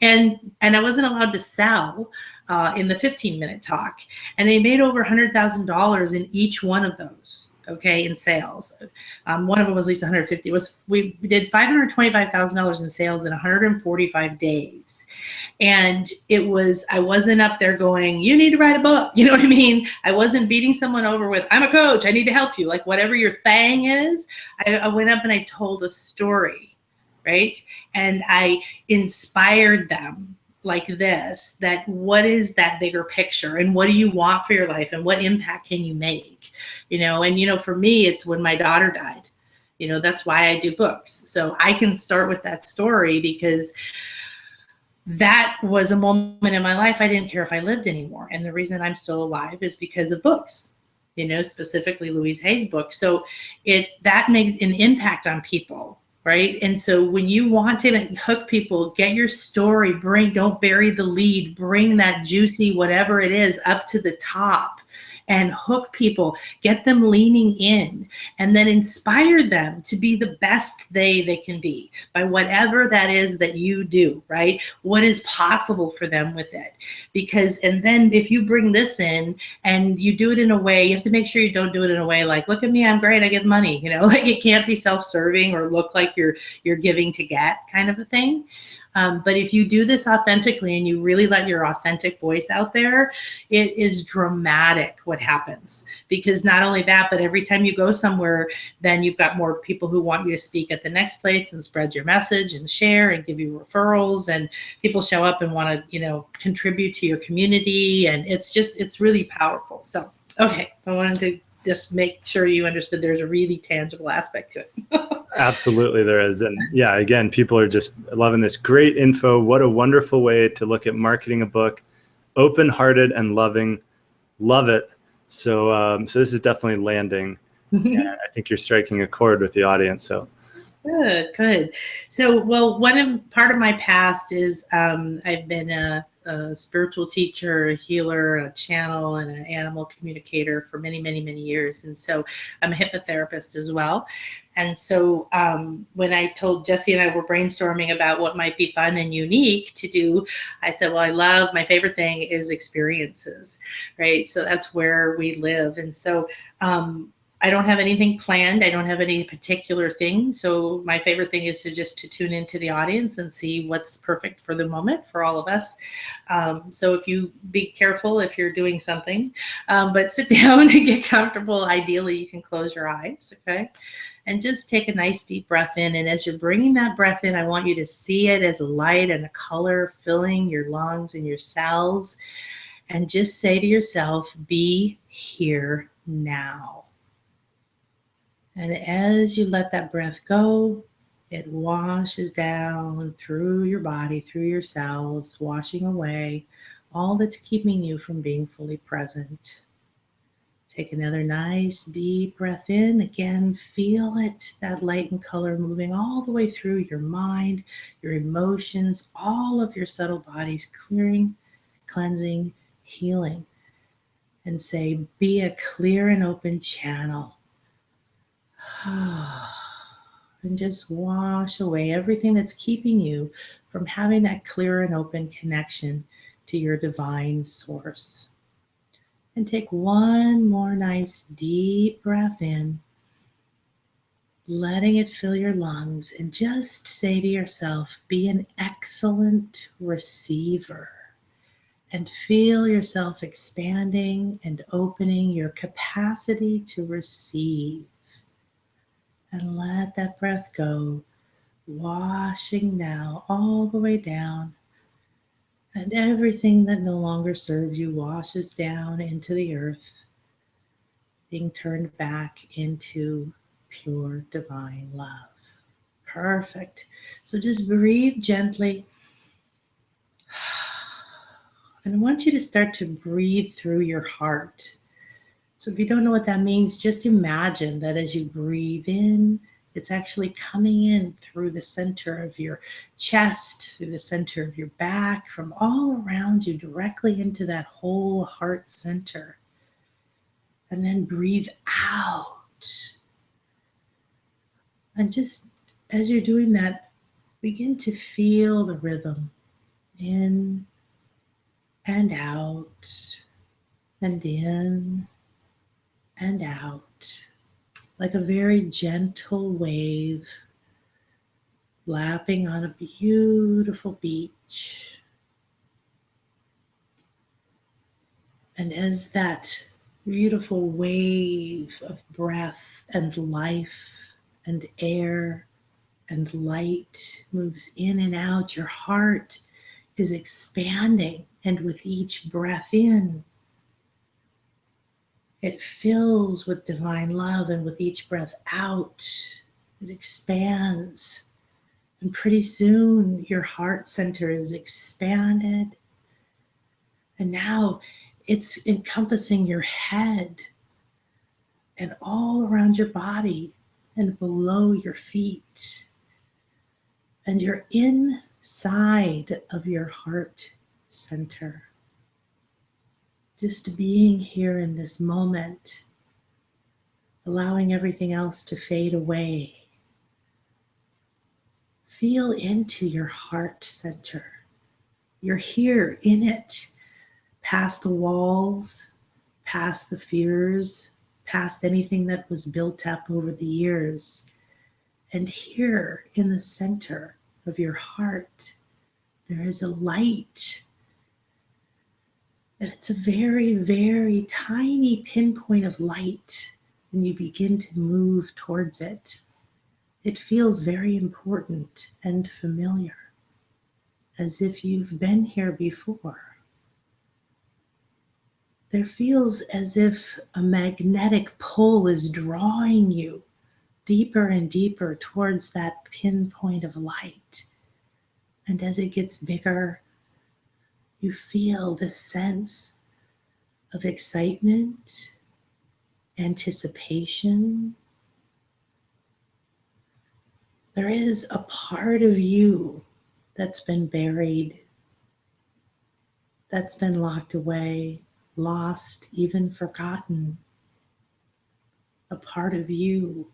And I wasn't allowed to sell in the 15-minute talk. And they made over $100,000 in each one of those, in sales. One of them was at least 150. We did $525,000 in sales in 145 days. And I wasn't up there going, you need to write a book. You know what I mean? I wasn't beating someone over with, I'm a coach, I need to help you. Like whatever your thing is, I went up and I told a story. Right? And I inspired them like this, that what is that bigger picture and what do you want for your life and what impact can you make? And for me, it's when my daughter died. That's why I do books. So I can start with that story because that was a moment in my life I didn't care if I lived anymore. And the reason I'm still alive is because of books, specifically Louise Hay's book. So that made an impact on people. Right. And so when you want to hook people, get your story, don't bury the lead, bring that juicy, whatever it is, up to the top and hook people, get them leaning in, and then inspire them to be the best they can be by whatever that is that you do, right? What is possible for them with it? And then if you bring this in and you do it in a way, you have to make sure you don't do it in a way like, look at me, I'm great, I give money, like it can't be self-serving or look like you're giving to get kind of a thing. But if you do this authentically and you really let your authentic voice out there, it is dramatic what happens. Because not only that, but every time you go somewhere, then you've got more people who want you to speak at the next place and spread your message and share and give you referrals. And people show up and want to, contribute to your community. And it's really powerful. So, okay, I wanted to just make sure you understood there's a really tangible aspect to it. Absolutely, there is. And yeah, again, people are just loving this. Great info. What a wonderful way to look at marketing a book. Open-hearted and loving. Love it. So this is definitely landing. And I think you're striking a chord with the audience. So Good, good. So, well, part of my past is I've been a spiritual teacher, a healer, a channel, and an animal communicator for many, many, many years. And so I'm a hypnotherapist as well. And so when I told Jesse and I were brainstorming about what might be fun and unique to do, I said, well, my favorite thing is experiences, right? So that's where we live. And so I don't have anything planned. I don't have any particular thing. So my favorite thing is to tune into the audience and see what's perfect for the moment for all of us. So if you be careful if you're doing something, but sit down and get comfortable. Ideally, you can close your eyes, okay? And just take a nice deep breath in. And as you're bringing that breath in, I want you to see it as a light and a color filling your lungs and your cells. And just say to yourself, be here now. And as you let that breath go, it washes down through your body, through your cells, washing away all that's keeping you from being fully present. Take another nice deep breath in. Again, feel it, that light and color moving all the way through your mind, your emotions, all of your subtle bodies, clearing, cleansing, healing. And say, be a clear and open channel. And just wash away everything that's keeping you from having that clear and open connection to your divine source. And take one more nice deep breath in, letting it fill your lungs, and just say to yourself, be an excellent receiver. And feel yourself expanding and opening your capacity to receive. And let that breath go, washing now all the way down. And everything that no longer serves you washes down into the earth, being turned back into pure divine love. Perfect. So just breathe gently. And I want you to start to breathe through your heart. So if you don't know what that means, just imagine that as you breathe in, it's actually coming in through the center of your chest, through the center of your back, from all around you, directly into that whole heart center. And then breathe out. And just as you're doing that, begin to feel the rhythm in and out, and in and out, like a very gentle wave lapping on a beautiful beach. And as that beautiful wave of breath and life and air and light moves in and out, your heart is expanding. And with each breath in, it fills with divine love, and with each breath out, it expands. And pretty soon, your heart center is expanded. And now it's encompassing your head and all around your body and below your feet. And you're inside of your heart center. Just being here in this moment, allowing everything else to fade away. Feel into your heart center. You're here in it, past the walls, past the fears, past anything that was built up over the years. And here in the center of your heart, there is a light. And it's a very, very tiny pinpoint of light. And you begin to move towards it. It feels very important and familiar, as if you've been here before. There feels as if a magnetic pull is drawing you deeper and deeper towards that pinpoint of light. And as it gets bigger, you feel this sense of excitement, anticipation, There is a part of you that's been buried, that's been locked away, lost, even forgotten. A part of you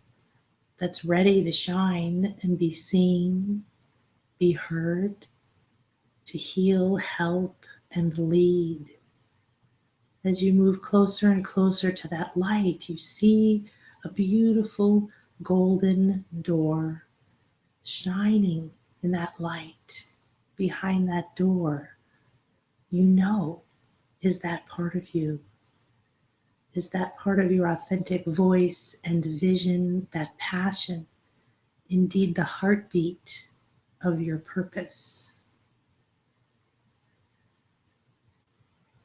that's ready to shine and be seen, be heard, to heal, help, and lead. As you move closer and closer to that light, you see a beautiful golden door shining in that light. Behind that door, you know, is that part of you. Is that part of your authentic voice and vision, that passion, indeed the heartbeat of your purpose?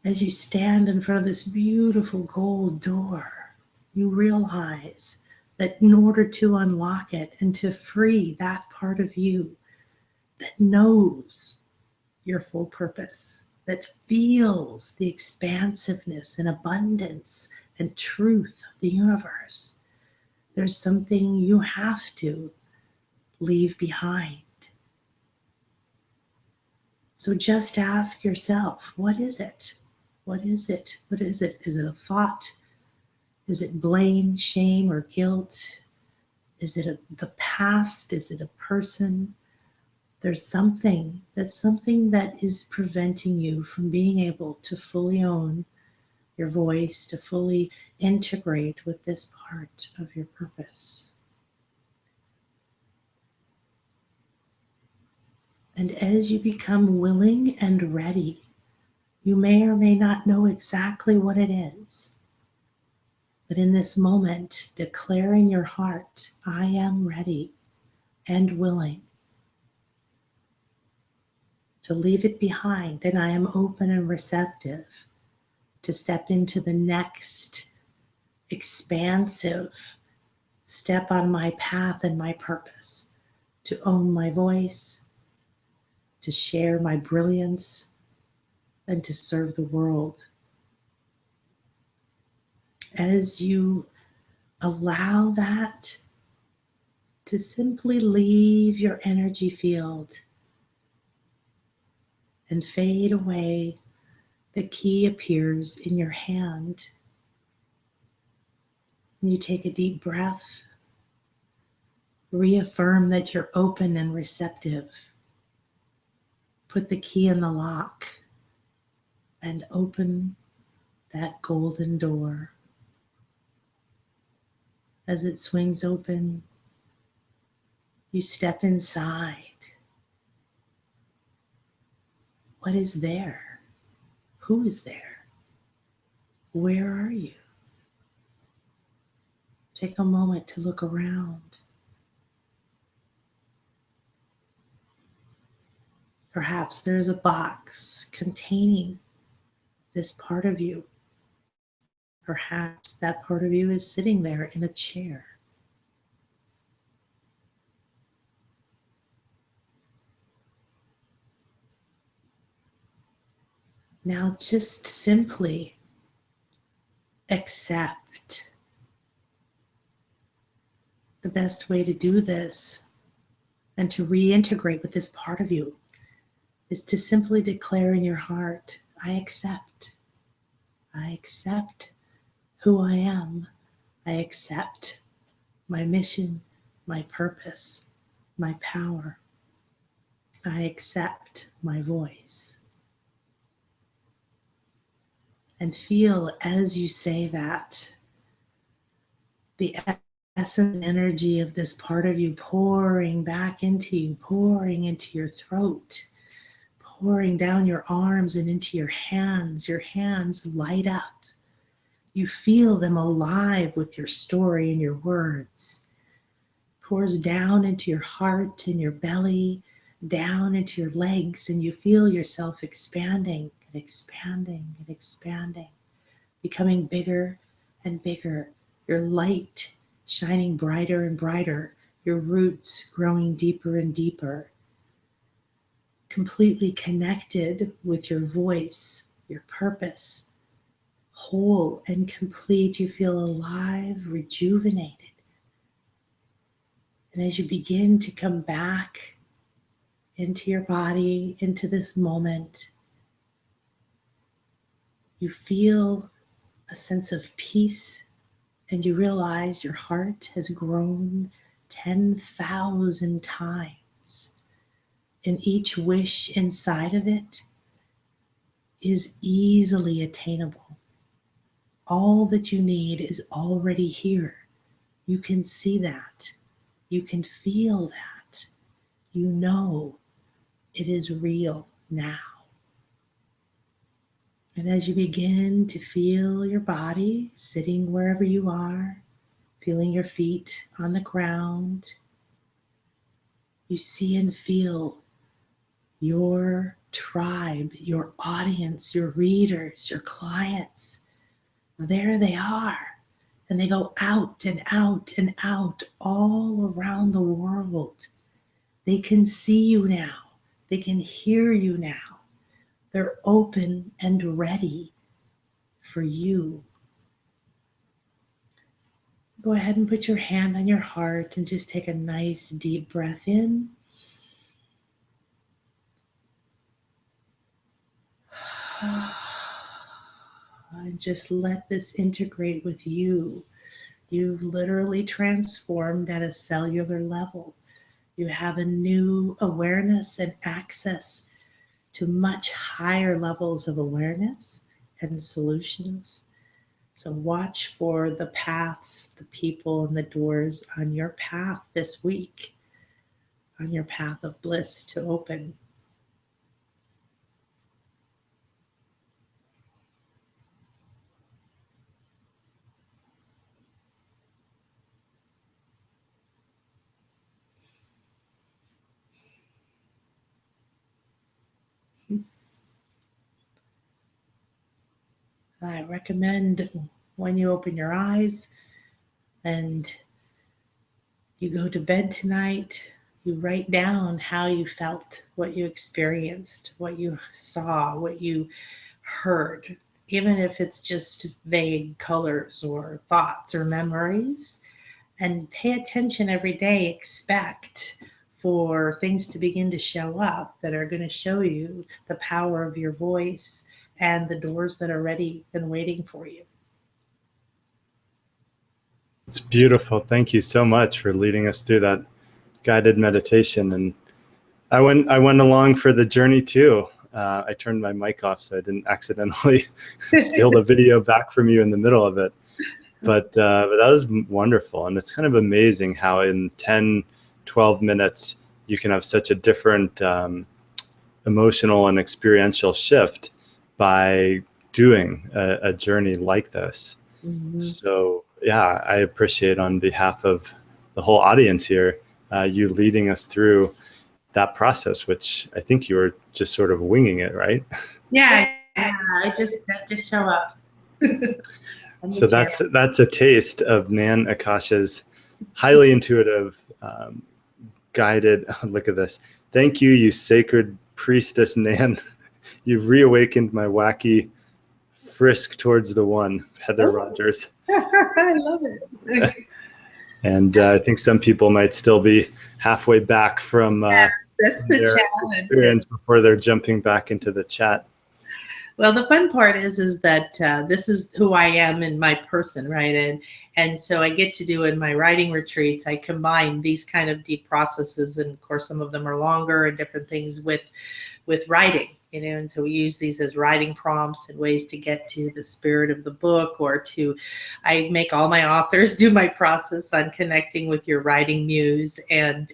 As you stand in front of this beautiful gold door, you realize that in order to unlock it and to free that part of you that knows your full purpose, that feels the expansiveness and abundance and truth of the universe, there's something you have to leave behind. So just ask yourself, what is it? What is it? What is it? Is it a thought? Is it blame, shame, or guilt? Is it the past? Is it a person? There's something that is preventing you from being able to fully own your voice, to fully integrate with this part of your purpose. And as you become willing and ready, you may or may not know exactly what it is. But in this moment, declare in your heart, I am ready and willing to leave it behind, and I am open and receptive to step into the next expansive step on my path and my purpose, to own my voice, to share my brilliance, and to serve the world. As you allow that to simply leave your energy field and fade away, the key appears in your hand. And you take a deep breath, reaffirm that you're open and receptive. Put the key in the lock and open that golden door. As it swings open, you step inside. What is there? Who is there? Where are you? Take a moment to look around. Perhaps there's a box containing this part of you. Perhaps that part of you is sitting there in a chair. Now just simply accept. The best way to do this and to reintegrate with this part of you is to simply declare in your heart, I accept. I accept who I am. I accept my mission, my purpose, my power. I accept my voice. And feel as you say that, the essence and energy of this part of you pouring back into you, pouring into your throat, pouring down your arms and into your hands. Your hands light up. You feel them alive with your story and your words. Pours down into your heart and your belly, down into your legs, and you feel yourself expanding and expanding and expanding, becoming bigger and bigger. Your light shining brighter and brighter, your roots growing deeper and deeper, completely connected with your voice, your purpose, whole and complete. You feel alive, rejuvenated. And as you begin to come back into your body, into this moment, you feel a sense of peace, and you realize your heart has grown 10,000 times. And each wish inside of it is easily attainable. All that you need is already here. You can see that. You can feel that. You know it is real now. And as you begin to feel your body sitting wherever you are, feeling your feet on the ground, you see and feel your tribe, your audience, your readers, your clients. There they are. And they go out and out and out all around the world. They can see you now. They can hear you now. They're open and ready for you. Go ahead and put your hand on your heart and just take a nice deep breath in. And just let this integrate with you. You've literally transformed at a cellular level. You have a new awareness and access to much higher levels of awareness and solutions. So watch for the paths, the people, and the doors on your path this week, on your path of bliss to open. I recommend when you open your eyes and you go to bed tonight, you write down how you felt, what you experienced, what you saw, what you heard, even if it's just vague colors or thoughts or memories. And pay attention every day. Expect for things to begin to show up that are going to show you the power of your voice and the doors that are ready and waiting for you. It's beautiful. Thank you so much for leading us through that guided meditation. And I went along for the journey too. I turned my mic off so I didn't accidentally steal the video back from you in the middle of it. But that was wonderful. And it's kind of amazing how in 10, 12 minutes, you can have such a different emotional and experiential shift by doing a journey like this. Mm-hmm. So yeah, I appreciate on behalf of the whole audience here, you leading us through that process, which I think you were just sort of winging it, right? Yeah, I just show up. So that's a taste of Nan Akasha's highly intuitive, guided. Look at this. Thank you, you sacred priestess Nan. You've reawakened my wacky frisk towards the one, Heather Rogers. I love it. And I think some people might still be halfway back from that's the their challenge. Experience before they're jumping back into the chat. Well, the fun part is that this is who I am in my person, right? And so I get to do in my writing retreats, I combine these kind of deep processes, and of course some of them are longer and different things with writing, you know. And so we use these as writing prompts and ways to get to the spirit of the book, or I make all my authors do my process on connecting with your writing muse and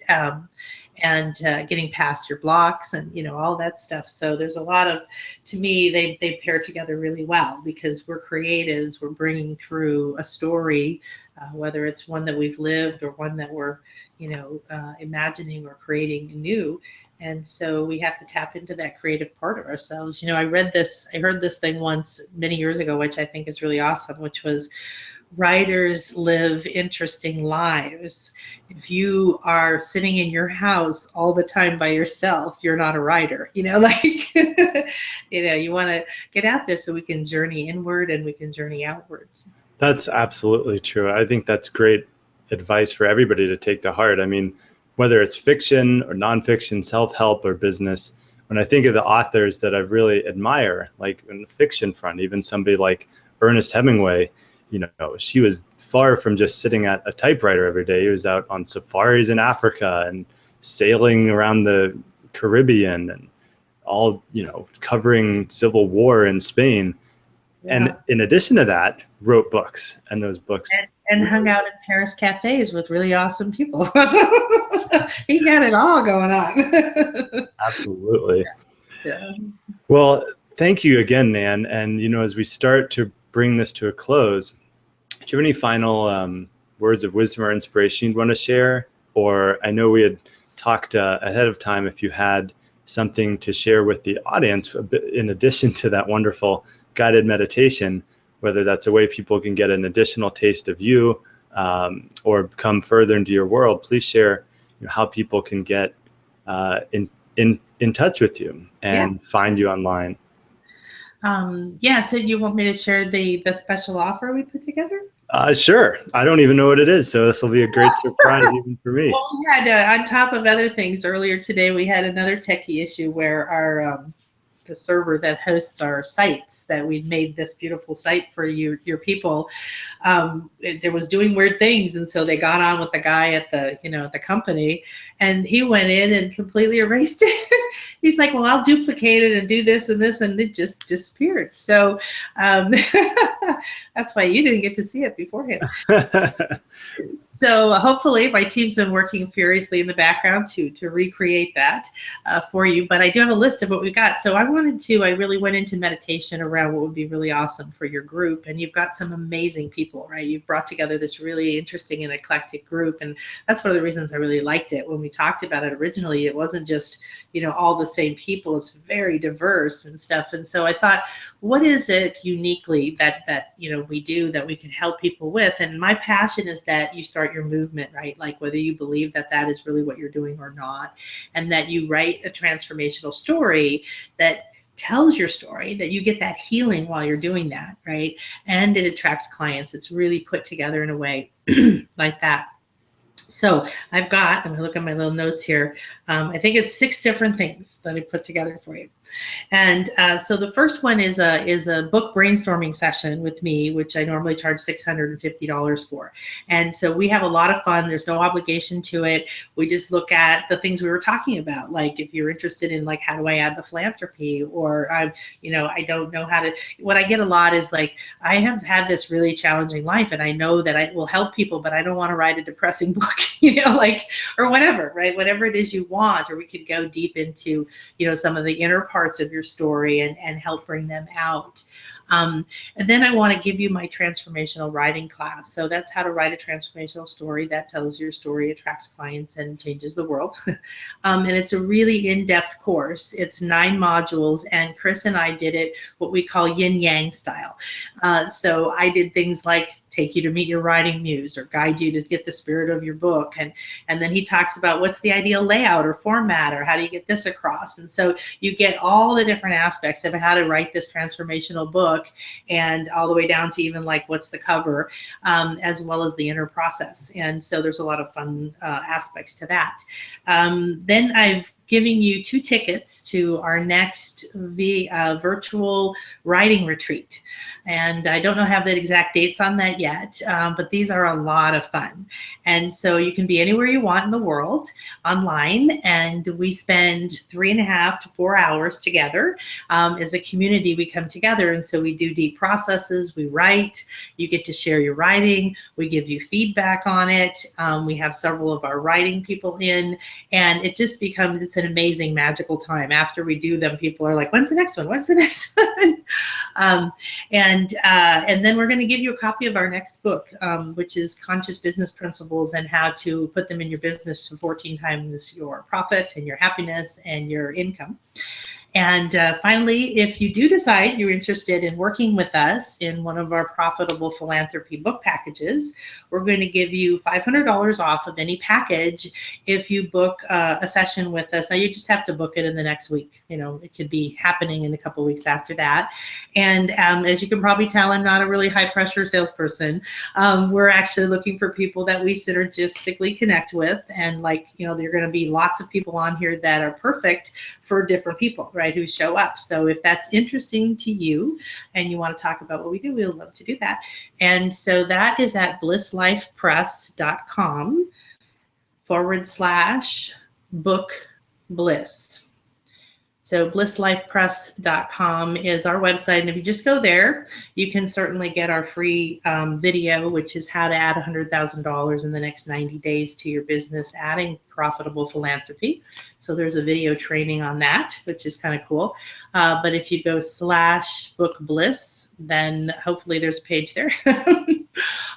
getting past your blocks and, you know, all that stuff. So there's a lot of, to me, they pair together really well because we're creatives. We're bringing through a story, whether it's one that we've lived or one that we're, you know, imagining or creating new. And so we have to tap into that creative part of ourselves. You know, I heard this thing once many years ago, which I think is really awesome, which was, writers live interesting lives. If you are sitting in your house all the time by yourself, you're not a writer, you know, like, you know, you want to get out there so we can journey inward and we can journey outward. That's absolutely true. I think that's great advice for everybody to take to heart. I mean, whether it's fiction or nonfiction, self-help or business, when I think of the authors that I really admire, like in the fiction front, even somebody like Ernest Hemingway, you know, she was far from just sitting at a typewriter every day. He was out on safaris in Africa and sailing around the Caribbean and all, you know, covering civil war in Spain. Yeah. And in addition to that, wrote books, and those books. And hung out in Paris cafes with really awesome people. He got it all going on. Absolutely. Yeah. Well, thank you again, Nan. And, you know, as we start to bring this to a close, do you have any final words of wisdom or inspiration you'd want to share? Or I know we had talked ahead of time if you had something to share with the audience in addition to that wonderful guided meditation, whether that's a way people can get an additional taste of you or come further into your world. Please share, you know, how people can get in touch with you and find you online. Yeah, so you want me to share the special offer we put together? Sure. I don't even know what it is, so this will be a great surprise even for me. Well, we had, on top of other things, earlier today we had another techie issue where our the server that hosts our sites, that we'd made this beautiful site for your people, there was doing weird things, and so they got on with the guy at the, you know, at the company, and he went in and completely erased it. He's like, well, I'll duplicate it and do this and this, and it just disappeared. So that's why you didn't get to see it beforehand. So hopefully my team's been working furiously in the background to recreate that for you. But I do have a list of what we've got. So I really went into meditation around what would be really awesome for your group. And you've got some amazing people, right? You've brought together this really interesting and eclectic group. And that's one of the reasons I really liked it. When we talked about it originally, it wasn't just, you know, all the same people. It's very diverse and stuff. And so I thought, what is it uniquely that you know, we do that we can help people with? And my passion is that you start your movement, right? Like whether you believe that that is really what you're doing or not, and that you write a transformational story that tells your story, that you get that healing while you're doing that, right? And it attracts clients. It's really put together in a way like that. So I'm going to look at my little notes here. I think it's 6 different things that I put together for you. And so the first one is a book brainstorming session with me, which I normally charge $650 for. And so we have a lot of fun. There's no obligation to it. We just look at the things we were talking about. Like if you're interested in like, how do I add the philanthropy? Or I don't know how to, what I get a lot is like, I have had this really challenging life and I know that I will help people, but I don't want to write a depressing book, you know, like, or whatever, right? Whatever it is you want, or we could go deep into, you know, some of the inner parts of your story and help bring them out. And then I want to give you my transformational writing class. So that's how to write a transformational story that tells your story, attracts clients, and changes the world. And it's a really in-depth course. It's 9 modules, and Chris and I did it what we call yin-yang style. So I did things like take you to meet your writing muse or guide you to get the spirit of your book. And then he talks about what's the ideal layout or format, or how do you get this across? And so you get all the different aspects of how to write this transformational book, and all the way down to even like what's the cover, as well as the inner process. And so there's a lot of fun aspects to that. Then I've giving you 2 tickets to our next virtual writing retreat. And I don't have the exact dates on that yet, but these are a lot of fun. And so you can be anywhere you want in the world online. And we spend 3.5 to 4 hours together. As a community, we come together. And so we do deep processes. We write. You get to share your writing. We give you feedback on it. We have several of our writing people in. And it just becomes, it's an amazing, magical time. After we do them, people are like, when's the next one? When's the next one? And then we're going to give you a copy of our next book, which is Conscious Business Principles and How to Put Them in Your Business to 14 times your profit and your happiness and your income. And finally, if you do decide you're interested in working with us in one of our profitable philanthropy book packages, we're going to give you $500 off of any package if you book a session with us. Now, you just have to book it in the next week. You know, it could be happening in a couple of weeks after that. And as you can probably tell, I'm not a really high pressure salesperson. We're actually looking for people that we synergistically connect with. And like, you know, there are going to be lots of people on here that are perfect for different people, right, who show up. So if that's interesting to you and you want to talk about what we do, we'll love to do that. And so that is at blisslifepress.com/book bliss. So blisslifepress.com is our website. And if you just go there, you can certainly get our free video, which is how to add $100,000 in the next 90 days to your business, adding profitable philanthropy. So there's a video training on that, which is kind of cool. But if you go /book bliss, then hopefully there's a page there.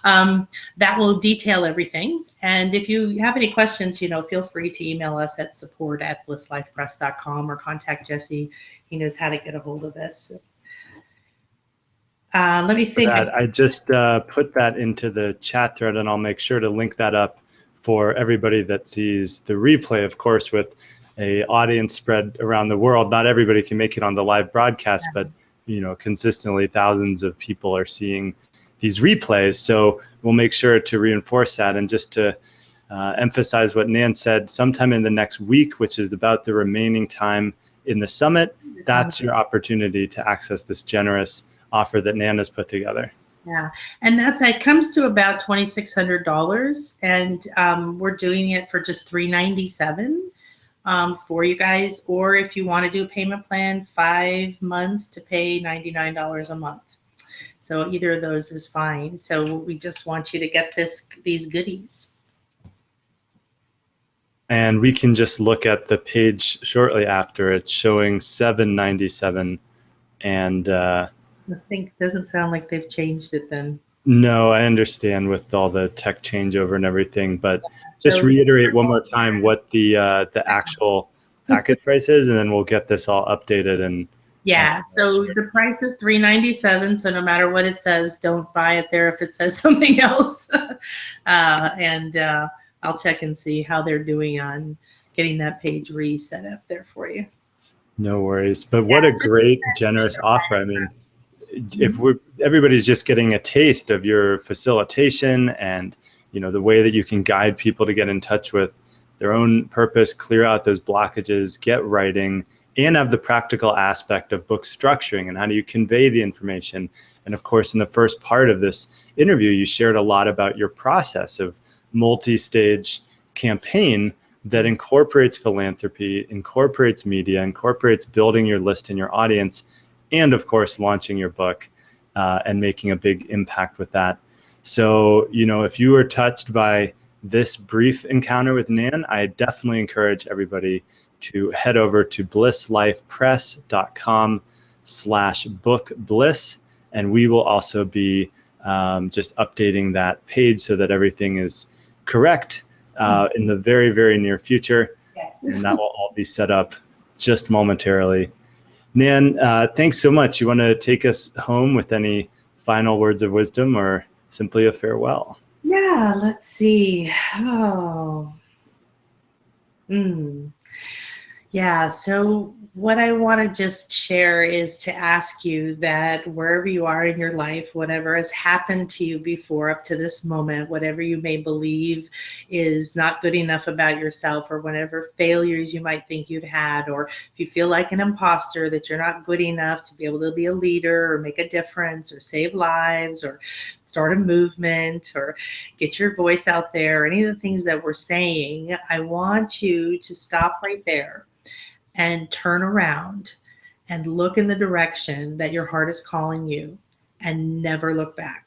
That will detail everything. And if you have any questions, you know, feel free to email us at support@blisslifepress.com or contact Jesse. He knows how to get a hold of us. Let me think. I just put that into the chat thread, and I'll make sure to link that up for everybody that sees the replay, of course, with a audience spread around the world. Not everybody can make it on the live broadcast, but, you know, consistently thousands of people are seeing these replays. So we'll make sure to reinforce that. And just to emphasize what Nan said, sometime in the next week, which is about the remaining time in the summit, that's your opportunity to access this generous offer that Nan has put together. Yeah, and it comes to about $2,600, and we're doing it for just $397 for you guys. Or if you want to do a payment plan, 5 months to pay $99 a month. So either of those is fine. So we just want you to get these goodies. And we can just look at the page shortly after. It's showing $797, and I think it doesn't sound like they've changed it then. No, I understand with all the tech changeover and everything, but just reiterate one more time what the actual packet price is, and then we'll get this all updated. And yeah, so the price is $397. So no matter what it says, don't buy it there if it says something else. I'll check and see how they're doing on getting that page reset up there for you. No worries. But what a great, generous offer. I mean, if everybody's just getting a taste of your facilitation and, you know, the way that you can guide people to get in touch with their own purpose, clear out those blockages, get writing, and have the practical aspect of book structuring and how do you convey the information. And of course, in the first part of this interview, you shared a lot about your process of multi-stage campaign that incorporates philanthropy, incorporates media, incorporates building your list and your audience, and of course, launching your book and making a big impact with that. So, you know, if you were touched by this brief encounter with Nan, I definitely encourage everybody to head over to blisslifepress.com/bookbliss. And we will also be just updating that page so that everything is correct in the very, very near future. Yes. And that will all be set up just momentarily. Nan, thanks so much. You want to take us home with any final words of wisdom or simply a farewell? Yeah, let's see. Yeah, so what I want to just share is to ask you that wherever you are in your life, whatever has happened to you before up to this moment, whatever you may believe is not good enough about yourself, or whatever failures you might think you've had, or if you feel like an imposter, that you're not good enough to be able to be a leader or make a difference or save lives or start a movement or get your voice out there, any of the things that we're saying, I want you to stop right there and turn around and look in the direction that your heart is calling you and never look back.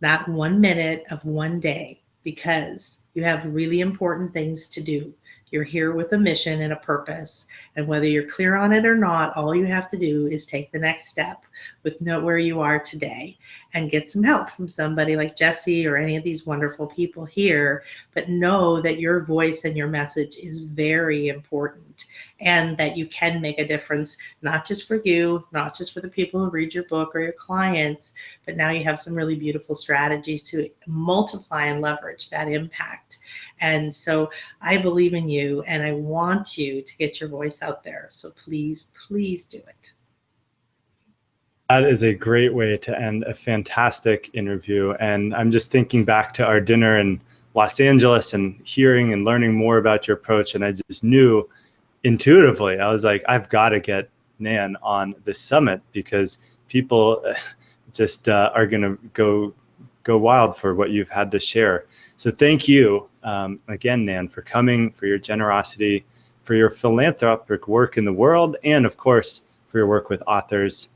Not 1 minute of one day, because You have really important things to do. You're here with a mission and a purpose. And whether you're clear on it or not, all you have to do is take the next step with know where you are today and get some help from somebody like Jesse or any of these wonderful people here. But know that your voice and your message is very important and that you can make a difference, not just for you, not just for the people who read your book or your clients, but now you have some really beautiful strategies to multiply and leverage that impact. And so I believe in you and I want you to get your voice out there. So please, please do it. That is a great way to end a fantastic interview. And I'm just thinking back to our dinner in Los Angeles and hearing and learning more about your approach. And I just knew intuitively, I was like, I've got to get Nan on the summit because people just are going to go wild for what you've had to share. So thank you again, Nan, for coming, for your generosity, for your philanthropic work in the world, and of course, for your work with authors.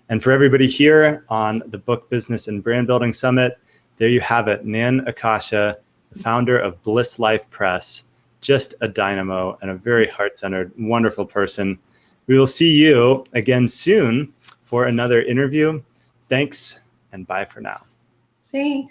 And for everybody here on the Book Business and Brand Building Summit, there you have it, Nan Akasha, the founder of Bliss Life Press, just a dynamo and a very heart-centered, wonderful person. We will see you again soon for another interview. Thanks, and bye for now. Thanks.